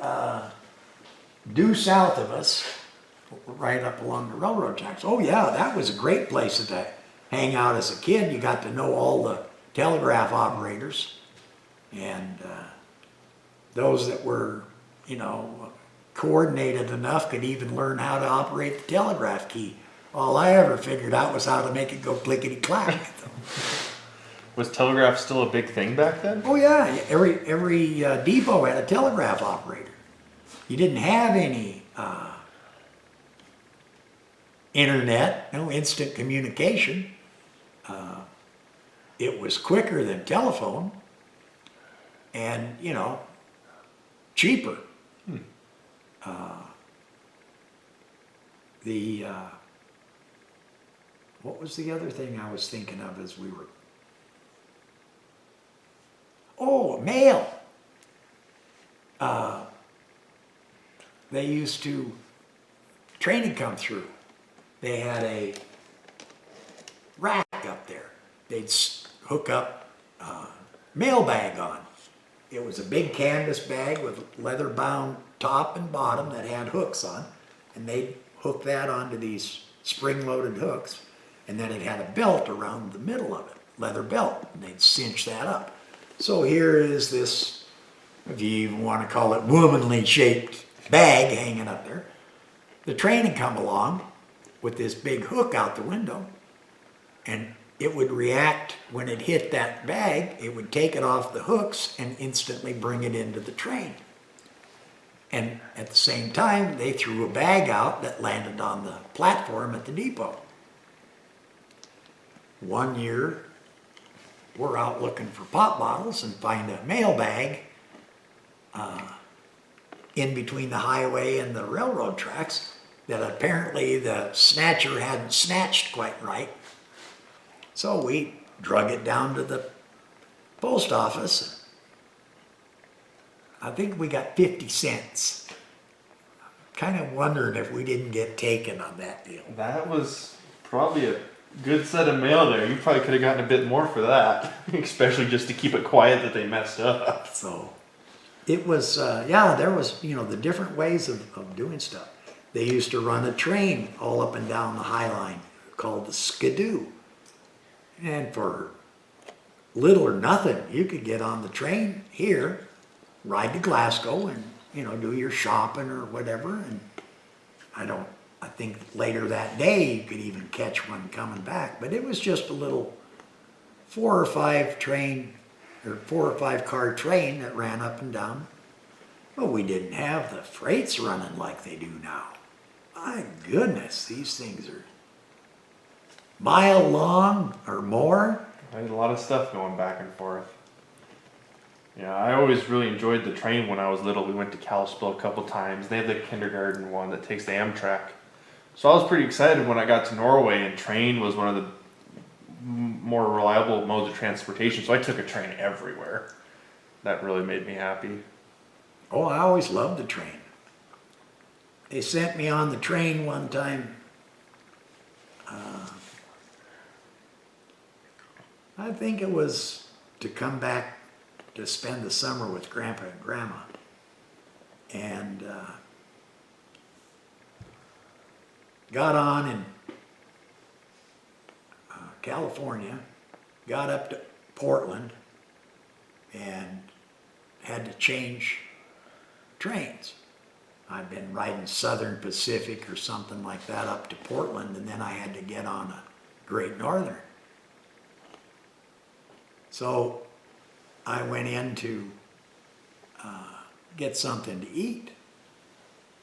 due south of us, right up along the railroad tracks. Oh yeah, that was a great place to hang out as a kid. You got to know all the telegraph operators and those that were, coordinated enough could even learn how to operate the telegraph key. All I ever figured out was how to make it go clickety-clack. Was telegraph still a big thing back then? Oh yeah, every depot had a telegraph operator. You didn't have any internet, no instant communication. It was quicker than telephone and, cheaper. What was the other thing I was thinking of as we were... Oh, mail. They used to, train would come through. They had a rack up there. They'd hook up a mail bag on. It was a big canvas bag with leather bound top and bottom that had hooks on. And they'd hook that onto these spring-loaded hooks. And then it had a belt around the middle of it, leather belt. And they'd cinch that up. So here is this, if you even want to call it womanly shaped bag hanging up there. The train had come along with this big hook out the window and it would react when it hit that bag, it would take it off the hooks and instantly bring it into the train. And at the same time, they threw a bag out that landed on the platform at the depot. One year, we're out looking for pop bottles and find a mail bag in between the highway and the railroad tracks that apparently the snatcher hadn't snatched quite right. So we drug it down to the post office. I think we got 50 cents. Kind of wondering if we didn't get taken on that deal. That was probably a good set of mail there. You probably could have gotten a bit more for that, especially just to keep it quiet that they messed up. So it was, there was, the different ways of doing stuff. They used to run a train all up and down the High Line called the Skidoo. And for little or nothing, you could get on the train here, ride to Glasgow and, do your shopping or whatever. And I think later that day you could even catch one coming back. But it was just a little 4 or 5 car train that ran up and down Well, we didn't have the freights running like they do now. My goodness, these things are mile long or more. I had a lot of stuff going back and forth. Yeah, I always really enjoyed the train when I was little. We went to Kalispell a couple times. They have the kindergarten one that takes the Amtrak. So I was pretty excited when I got to Norway, and train was one of the more reliable modes of transportation. So I took a train everywhere. That really made me happy. Oh, I always loved the train. They sent me on the train one time. I think it was to come back to spend the summer with Grandpa and Grandma. And got on in California, got up to Portland, and had to change trains. I'd been riding Southern Pacific or something like that up to Portland, and then I had to get on a Great Northern. So I went in to get something to eat.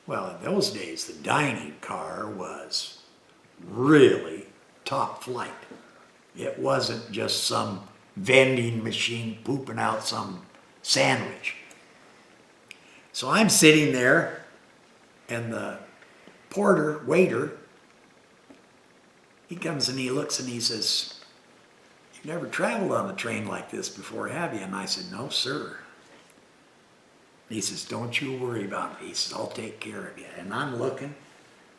Well, in those days, the dining car was really top flight. It wasn't just some vending machine pooping out some sandwich. So I'm sitting there, and the waiter, he comes and he looks and he says, "You've never traveled on a train like this before, have you?" And I said, "No, sir." He says, "Don't you worry about me." He says, "I'll take care of you." And I'm looking,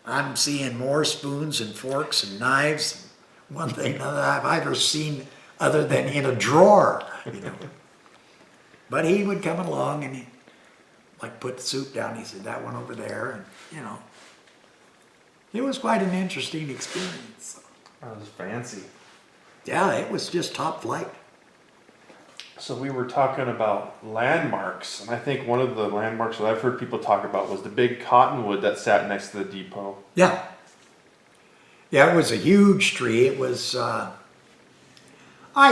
I'm seeing more spoons and forks and knives, one thing that I've ever seen other than in a drawer, you know. But he would come along and he like put the soup down. He said, "That one over there," and you know, it was quite an interesting experience. That was fancy. Yeah, it was just top flight. So we were talking about landmarks, and I think one of the landmarks that I've heard people talk about was the big cottonwood that sat next to the depot. Yeah. Yeah, it was a huge tree. It was, I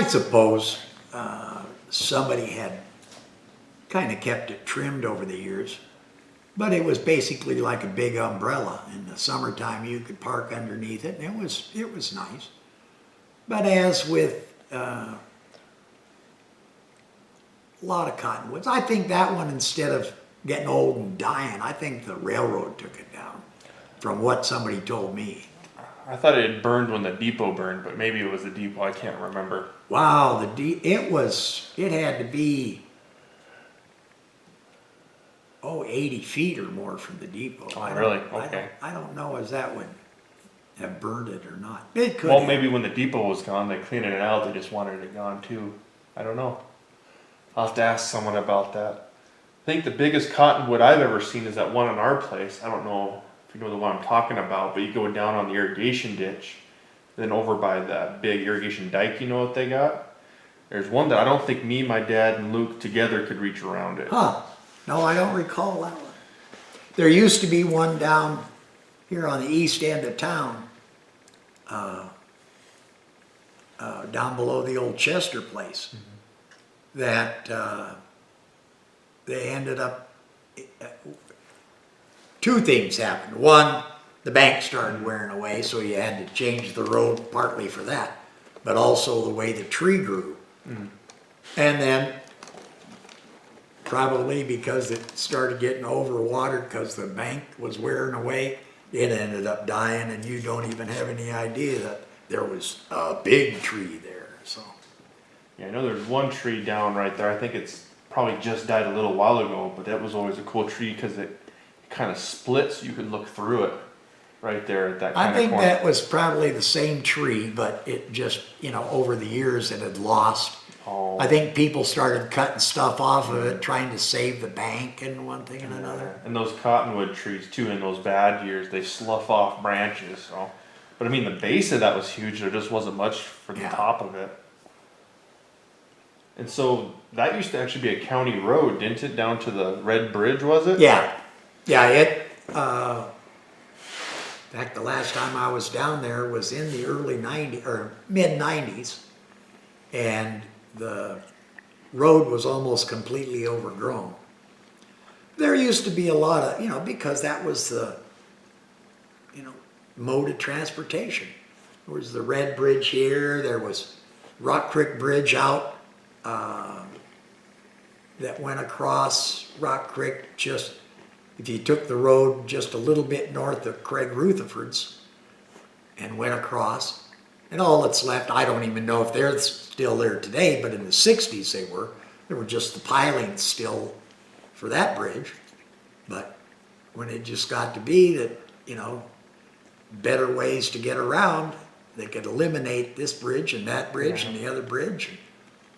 suppose, somebody had kind of kept it trimmed over the years, but it was basically like a big umbrella. In the summertime, you could park underneath it, and it was nice. But as with a lot of cottonwoods, I think that one, instead of getting old and dying, I think the railroad took it down, from what somebody told me. I thought it had burned when the depot burned, but maybe it was the depot. I can't remember. Wow, it had to be 80 feet or more from the depot. Oh, really? Okay. I don't know as that would have burned it or not. It could Well, have. maybe when the depot was gone, they cleaned it out. They just wanted it gone too. I don't know. I'll have to ask someone about that. I think the biggest cottonwood I've ever seen is that one in our place. I don't know if you know the one I'm talking about, but you go down on the irrigation ditch, then over by that big irrigation dike, you know what they got? There's one that I don't think me, my dad, and Luke together could reach around it. Huh. No, I don't recall that one. There used to be one down here on the east end of town, down below the old Chester place, that they ended up, two things happened. One, the bank started wearing away, so you had to change the road partly for that, but also the way the tree grew. And then probably because it started getting overwatered because the bank was wearing away, it ended up dying, and you don't even have any idea that there was a big tree there. So Yeah, I know there's one tree down right there. I think it's probably just died a little while ago, but that was always a cool tree because it kind of splits. You could look through it right there at that kind I of think corner. that was probably the same tree, but it just, over the years it had lost. Oh. I think people started cutting stuff off of it, trying to save the bank and one thing and another. And those cottonwood trees too, in those bad years, they slough off branches. So, but I mean, the base of that was huge. There just wasn't much for the Yeah. top of it. And so that used to actually be a county road, didn't it? Down to the Red Bridge, was it? Yeah, in fact, the last time I was down there was in the early 90s, or mid 90s, and the road was almost completely overgrown. There used to be a lot of, because that was the, mode of transportation. There was the Red Bridge here, there was Rock Creek Bridge out that went across Rock Creek just, if you took the road just a little bit north of Craig Rutherford's and went across, and all that's left, I don't even know if they're still there today, but in the 60s they were. There were just the pilings still for that bridge. But when it just got to be that, better ways to get around, they could eliminate this bridge and that bridge and the other bridge.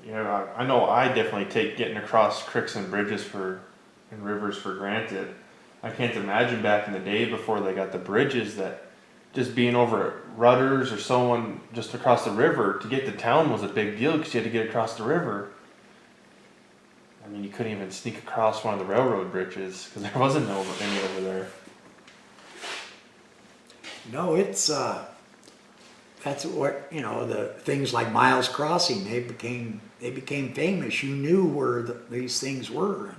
Yeah, I know I definitely take getting across creeks and bridges and rivers for granted. I can't imagine back in the day before they got the bridges that just being over at Rudders or someone just across the river to get to town was a big deal because you had to get across the river. I mean, you couldn't even sneak across one of the railroad bridges because there wasn't any over there. No, it's, that's what, the things like Miles Crossing, they became famous. You knew where these things were.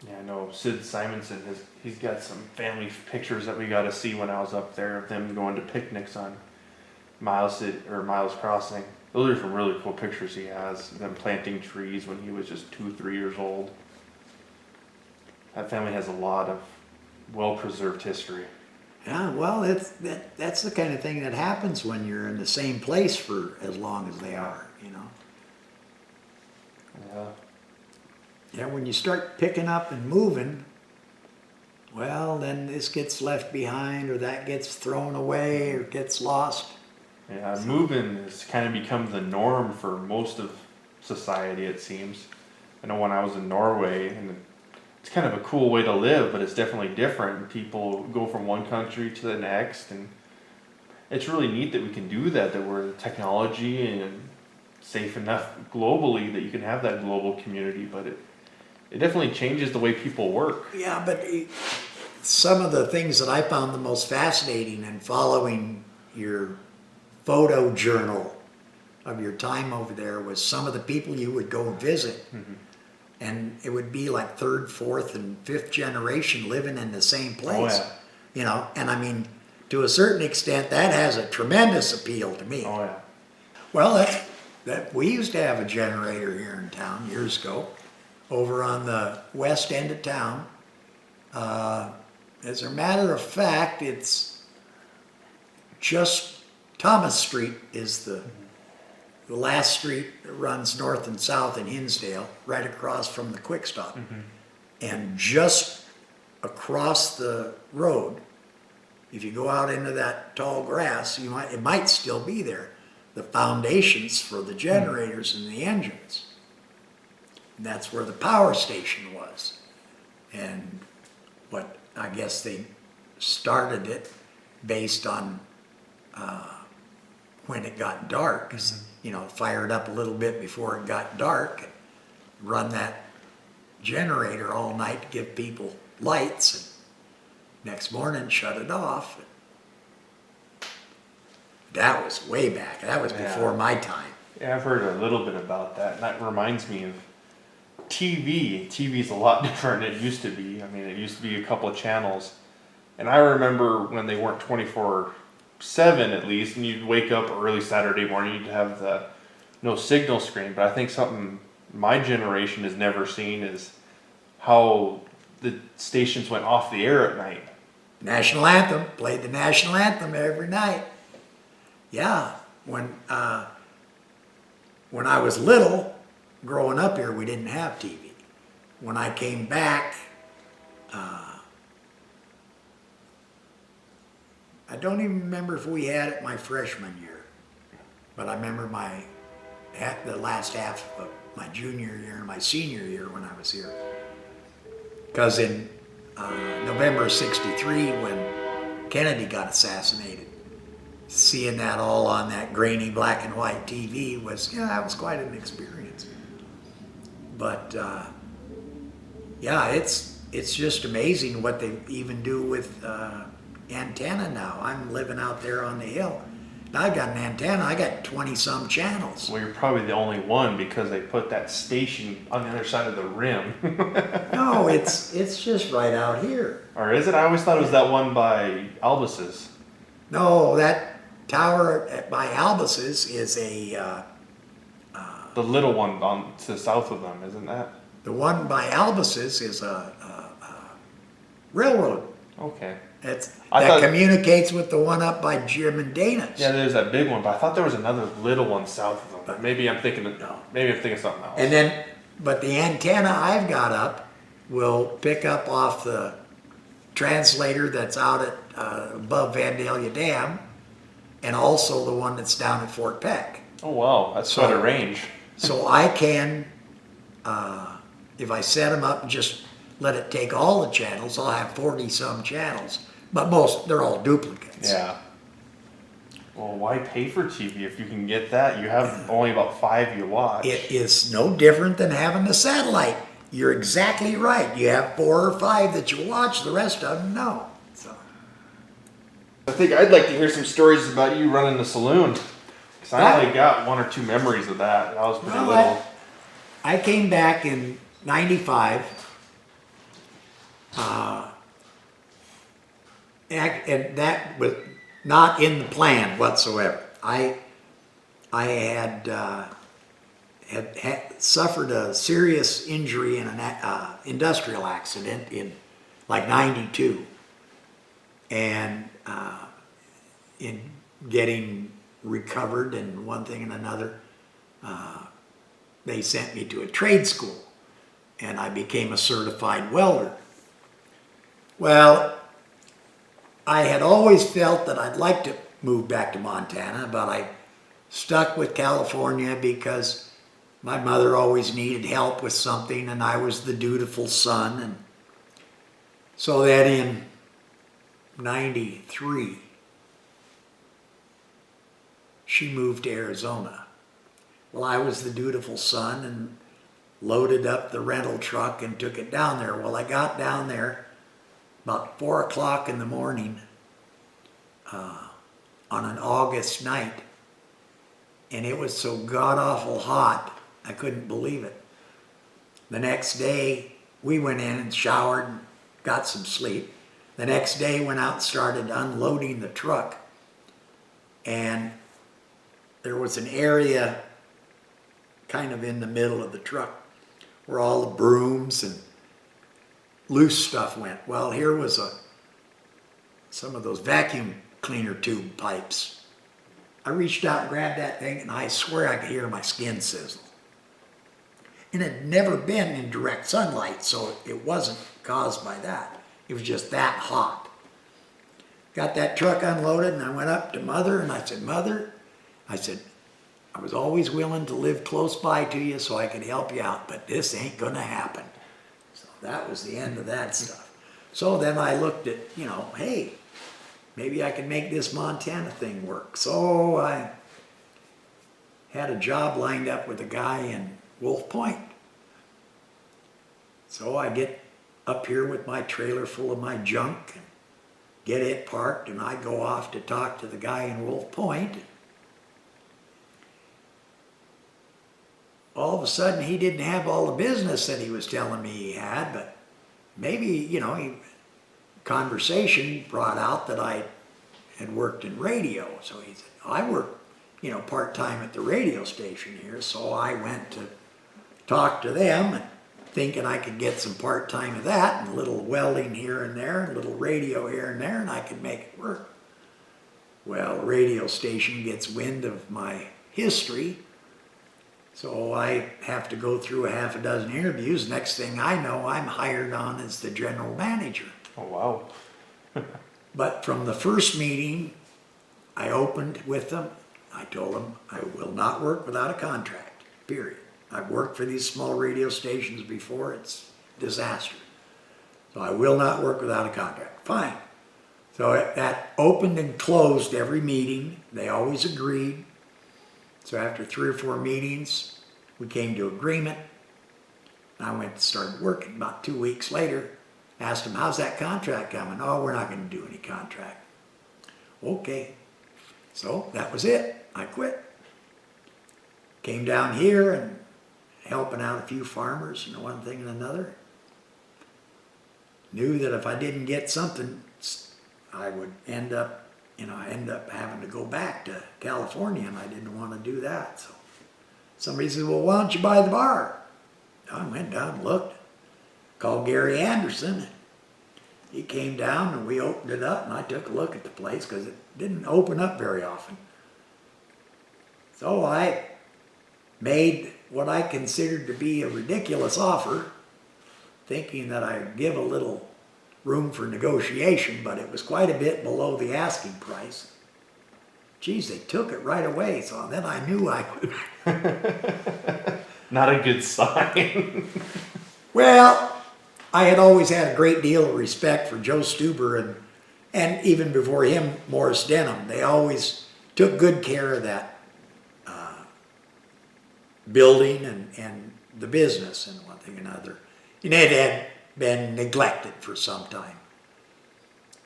Yeah, I know Sid Simonson, he's got some family pictures that we got to see when I was up there of them going to picnics on Miles Crossing. Those are some really cool pictures he has, them planting trees when he was just 2-3 years old. That family has a lot of well-preserved history. Yeah, well, that's the kind of thing that happens when you're in the same place for as long as they are, Yeah. Yeah, when you start picking up and moving, well, then this gets left behind or that gets thrown away or gets lost. Yeah, moving has kind of become the norm for most of society, it seems. I know when I was in Norway, and it's kind of a cool way to live, but it's definitely different. People go from one country to the next, and it's really neat that we can do that we're technology and safe enough globally that you can have that global community, but it definitely changes the way people work. Yeah, but some of the things that I found the most fascinating in following your photo journal of your time over there was some of the people you would go visit. Mm-hmm. And it would be like third, fourth, and fifth generation living in the same place. Oh, yeah. And I mean, to a certain extent, that has a tremendous appeal to me. Oh, yeah. Well, we used to have a generator here in town years ago, over on the west end of town. As a matter of fact, it's just Thomas Street is the last street that runs north and south in Hinsdale, right across from the Quick Stop. Mm-hmm. And just across the road, if you go out into that tall grass, it might still be there. The foundations for the generators and the engines. And that's where the power station was. And what I guess they started it based on when it got dark. Fired up a little bit before it got dark, and run that generator all night to give people lights, and next morning shut it off. That was way back. That was before my time. Yeah, I've heard a little bit about that, and that reminds me of TV. TV's a lot different than it used to be. I mean, it used to be a couple of channels, and I remember when they weren't 24/7 at least, and you'd wake up early Saturday morning, you'd have the no signal screen. But I think something my generation has never seen is how the stations went off the air at night. National anthem, played the national anthem every night. Yeah, when I was little, growing up here, we didn't have TV. When I came back, I don't even remember if we had it my freshman year, but I remember the last half of my junior year and my senior year when I was here. Because in November of '63, when Kennedy got assassinated, seeing that all on that grainy black and white TV that was quite an experience. But it's just amazing what they even do with antenna now. I'm living out there on the hill. I got an antenna, I got 20 some channels. Well, you're probably the only one because they put that station on the other side of the rim. No, it's just right out here. Or is it? I always thought it was that one by Albus's. No, that tower by Albus's is The little one on to the south of them, isn't that? the one by Albus's is a railroad. Okay. That I thought- communicates with the one up by Jim and Dana's. Yeah, there's that big one, but I thought there was another little one south of them. But- Maybe I'm thinking of, No. maybe I'm thinking of something else. And then, but the antenna I've got up will pick up off the translator that's out at above Vandalia Dam, and also the one that's down at Fort Peck. Oh wow, that's So- quite a range. So I can, if I set them up and just let it take all the channels, I'll have 40 some channels. But they're all duplicates. Yeah. Well, why pay for TV if you can get that? You have only about 5 you watch. It is no different than having a satellite. You're exactly right. You have 4 or 5 that you watch, the rest of them no. So, I think I'd like to hear some stories about you running the saloon. Because I only got 1 or 2 memories of that. I was pretty Well, little. I came back in 95. And that was not in the plan whatsoever. I had suffered a serious injury in an industrial accident in like 92. And in getting recovered and one thing and another, they sent me to a trade school and I became a certified welder. Well, I had always felt that I'd like to move back to Montana, but I stuck with California because my mother always needed help with something and I was the dutiful son. And so that in 93, she moved to Arizona. Well, I was the dutiful son and loaded up the rental truck and took it down there. Well, I got down there about 4 o'clock in the morning on an August night, and it was so god-awful hot, I couldn't believe it. The next day, we went in and showered and got some sleep. The next day, went out and started unloading the truck, and there was an area kind of in the middle of the truck where all the brooms and loose stuff went. Well, here was some of those vacuum cleaner tube pipes. I reached out and grabbed that thing and I swear I could hear my skin sizzle. And it had never been in direct sunlight, so it wasn't caused by that. It was just that hot. Got that truck unloaded and I went up to Mother and I said, Mother, I said, I was always willing to live close by to you so I could help you out, but this ain't gonna happen. So that was the end of that stuff. So then I looked at, hey, maybe I can make this Montana thing work. So I had a job lined up with a guy in Wolf Point. So I get up here with my trailer full of my junk and get it parked, and I go off to talk to the guy in Wolf Point. All of a sudden, he didn't have all the business that he was telling me he had, but maybe, conversation brought out that I had worked in radio. So he said, I work, part-time at the radio station here. So I went to talk to them, thinking I could get some part-time of that, and a little welding here and there, and a little radio here and there, and I could make it work. Well, the radio station gets wind of my history, so I have to go through a half a dozen interviews. Next thing I know, I'm hired on as the general manager. Oh wow. But from the first meeting, I opened with them. I told them I will not work without a contract, period. I've worked for these small radio stations before. It's disaster. So I will not work without a contract. Fine. So that opened and closed every meeting. They always agreed. So after 3 or 4 meetings, we came to agreement. I went to start working. About 2 weeks later, asked them, how's that contract coming? Oh, we're not going to do any contract. Okay. So that was it. I quit. Came down here and helping out a few farmers and one thing and another. Knew that if I didn't get something, I would end up having to go back to California, and I didn't want to do that. So somebody said, well, why don't you buy the bar? I went down and looked, called Gary Anderson. He came down and we opened it up, and I took a look at the place because it didn't open up very often. So I made what I considered to be a ridiculous offer, thinking that I'd give a little room for negotiation, but it was quite a bit below the asking price. Geez, they took it right away, so then I knew I would. Not a good sign. Well, I had always had a great deal of respect for Joe Stuber and even before him, Morris Denham. They always took good care of that building and the business and one thing or another. And it had been neglected for some time.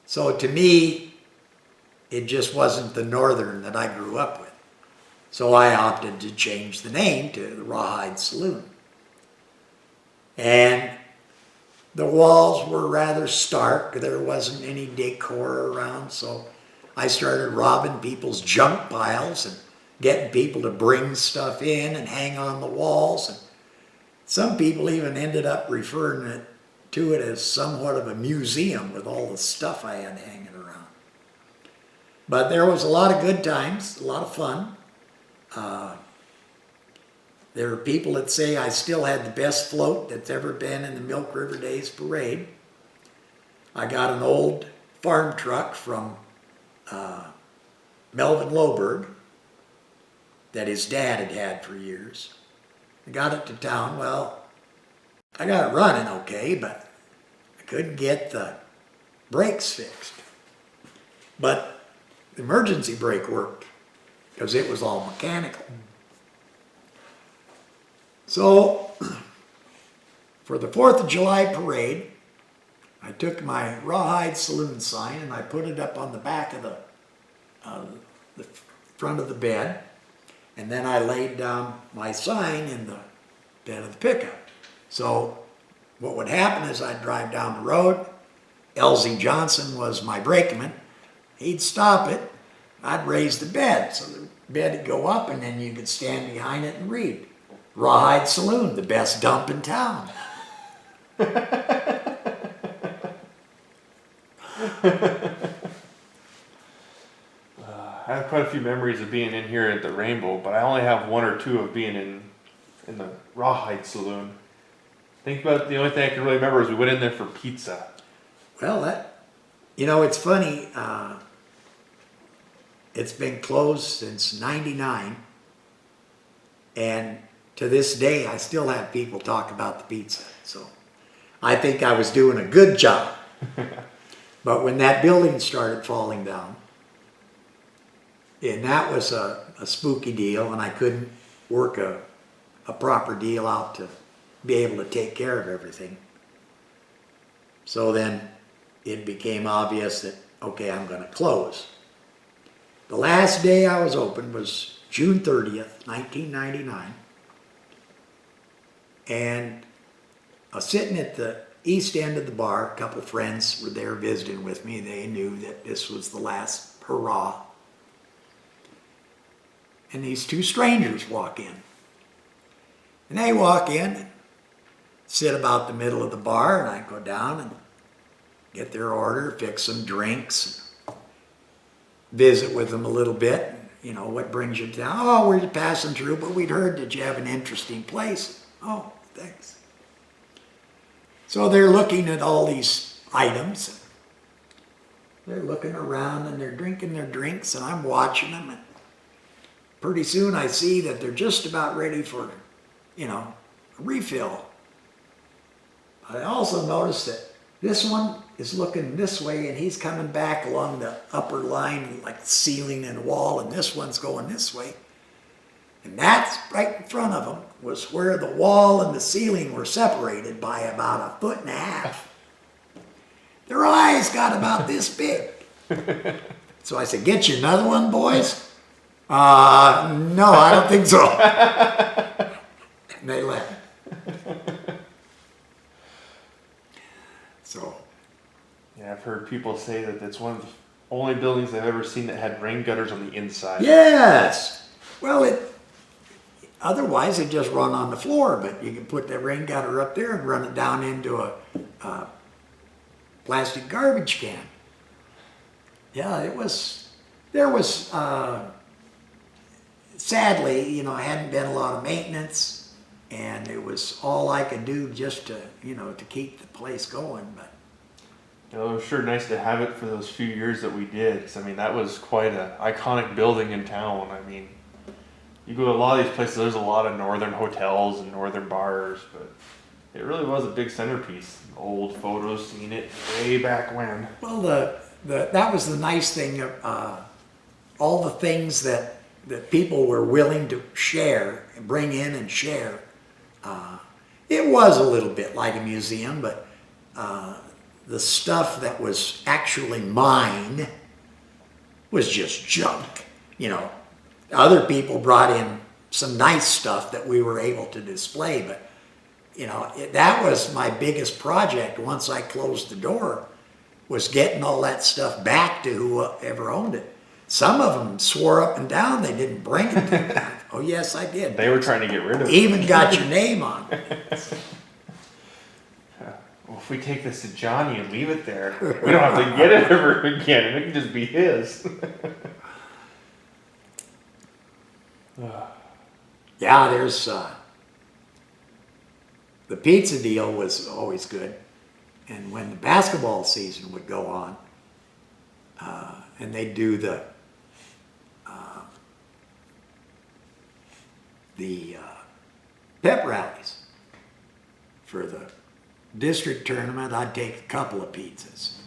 So to me, it just wasn't the Northern that I grew up with. So I opted to change the name to the Rawhide Saloon. And the walls were rather stark. There wasn't any decor around, so I started robbing people's junk piles and getting people to bring stuff in and hang on the walls. And some people even ended up referring to it as somewhat of a museum with all the stuff I had hanging around. But there was a lot of good times, a lot of fun. There are people that say I still had the best float that's ever been in the Milk River Days Parade. I got an old farm truck from Melvin Loberg that his dad had had for years. I got it to town. Well, I got it running okay, but I couldn't get the brakes fixed. But the emergency brake worked because it was all mechanical. So, for the 4th of July parade, I took my Rawhide Saloon sign and I put it up on the back of the front of the bed, and then I laid down my sign in the bed of the pickup. So, what would happen is I'd drive down the road, Elsie Johnson was my brakeman, he'd stop it, I'd raise the bed, so the bed would go up and then you could stand behind it and read. Rawhide Saloon, the best dump in town. I have quite a few memories of being in here at the Rainbow, but I only have one or two of being in the Rawhide Saloon. Think about it, the only thing I can really remember is we went in there for pizza. Well, it's funny. It's been closed since '99, and to this day, I still have people talk about the pizza. So I think I was doing a good job. But when that building started falling down, and that was a spooky deal, and I couldn't work a proper deal out to be able to take care of everything. So then it became obvious that, okay, I'm going to close. The last day I was open was June 30th, 1999. And I was sitting at the east end of the bar. A couple friends were there visiting with me. They knew that this was the last hurrah. And these two strangers walk in. And they walk in and sit about the middle of the bar, and I go down and get their order, fix some drinks, visit with them a little bit. You know, what brings you down? Oh, we're passing through, but we'd heard that you have an interesting place. Oh, thanks. So they're looking at all these items. They're looking around and they're drinking their drinks, and I'm watching them. And pretty soon I see that they're just about ready for, a refill. I also noticed that this one is looking this way and he's coming back along the upper line, like ceiling and wall, and this one's going this way. And that's right in front of them was where the wall and the ceiling were separated by about 1.5 feet. Their eyes got about this big. So I said, get you another one, boys? No, I don't think so. And they left. So, Yeah, I've heard people say that it's one of the only buildings I've ever seen that had rain gutters on the inside. yes. Well, otherwise they just run on the floor, but you can put that rain gutter up there and run it down into a plastic garbage can. Yeah, there was, sadly, you know, hadn't been a lot of maintenance, and it was all I could do just to, you know, to keep the place going, but. You know, it was sure nice to have it for those few years that we did. 'Cause, I mean, that was quite an iconic building in town. I mean, you go to a lot of these places, there's a lot of northern hotels and northern bars, but it really was a big centerpiece. Old photos, seen it way back when. Well, that was the nice thing, all the things that people were willing to share, and bring in and share. It was a little bit like a museum, but the stuff that was actually mine was just junk. You know, other people brought in some nice stuff that we were able to display, but you know, that was my biggest project once I closed the door, was getting all that stuff back to whoever owned it. Some of them swore up and down they didn't bring it to me. Oh yes, I did. They were trying to get rid of it. Even got your name on it. Well, if we take this to Johnny and leave it there, we don't have to get it ever again, and it can just be his. Yeah, there's the pizza deal was always good, and when the basketball season would go on, and they'd do the pep rallies for the district tournament, I'd take a couple of pizzas.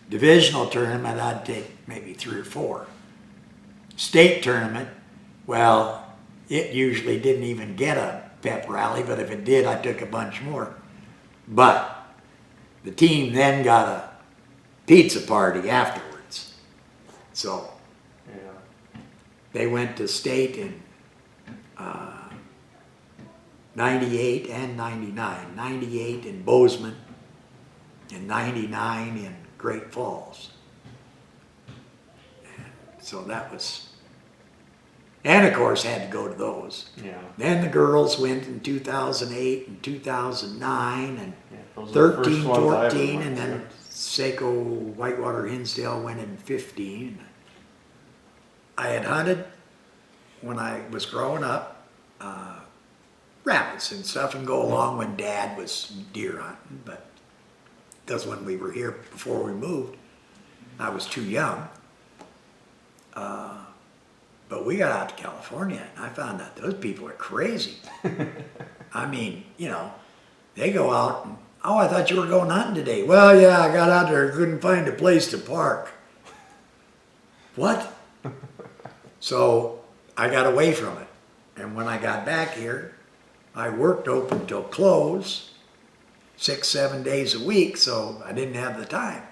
Divisional tournament, I'd take maybe 3 or 4. State tournament, well, it usually didn't even get a pep rally, but if it did, I took a bunch more. But the team then got a pizza party afterwards. So Yeah. they went to state in 98 and 99. 98 in Bozeman and 99 in Great Falls. So that was, and of course had to go to those. Yeah. Then the girls went in 2008 and 2009 and Yeah, those are the first 13, ones I ever 14, went and then to. Seco, Whitewater, Hinsdale went in 15. I had hunted when I was growing up, rabbits and stuff, and go along when Dad was deer hunting, but because when we were here before we moved, I was too young. But we got out to California and I found out those people are crazy. I mean, you know, they go out and, oh, I thought you were going hunting today. Well, yeah, I got out there and couldn't find a place to park. What? So I got away from it. And when I got back here, I worked open till close, 6, 7 days a week, so I didn't have the time.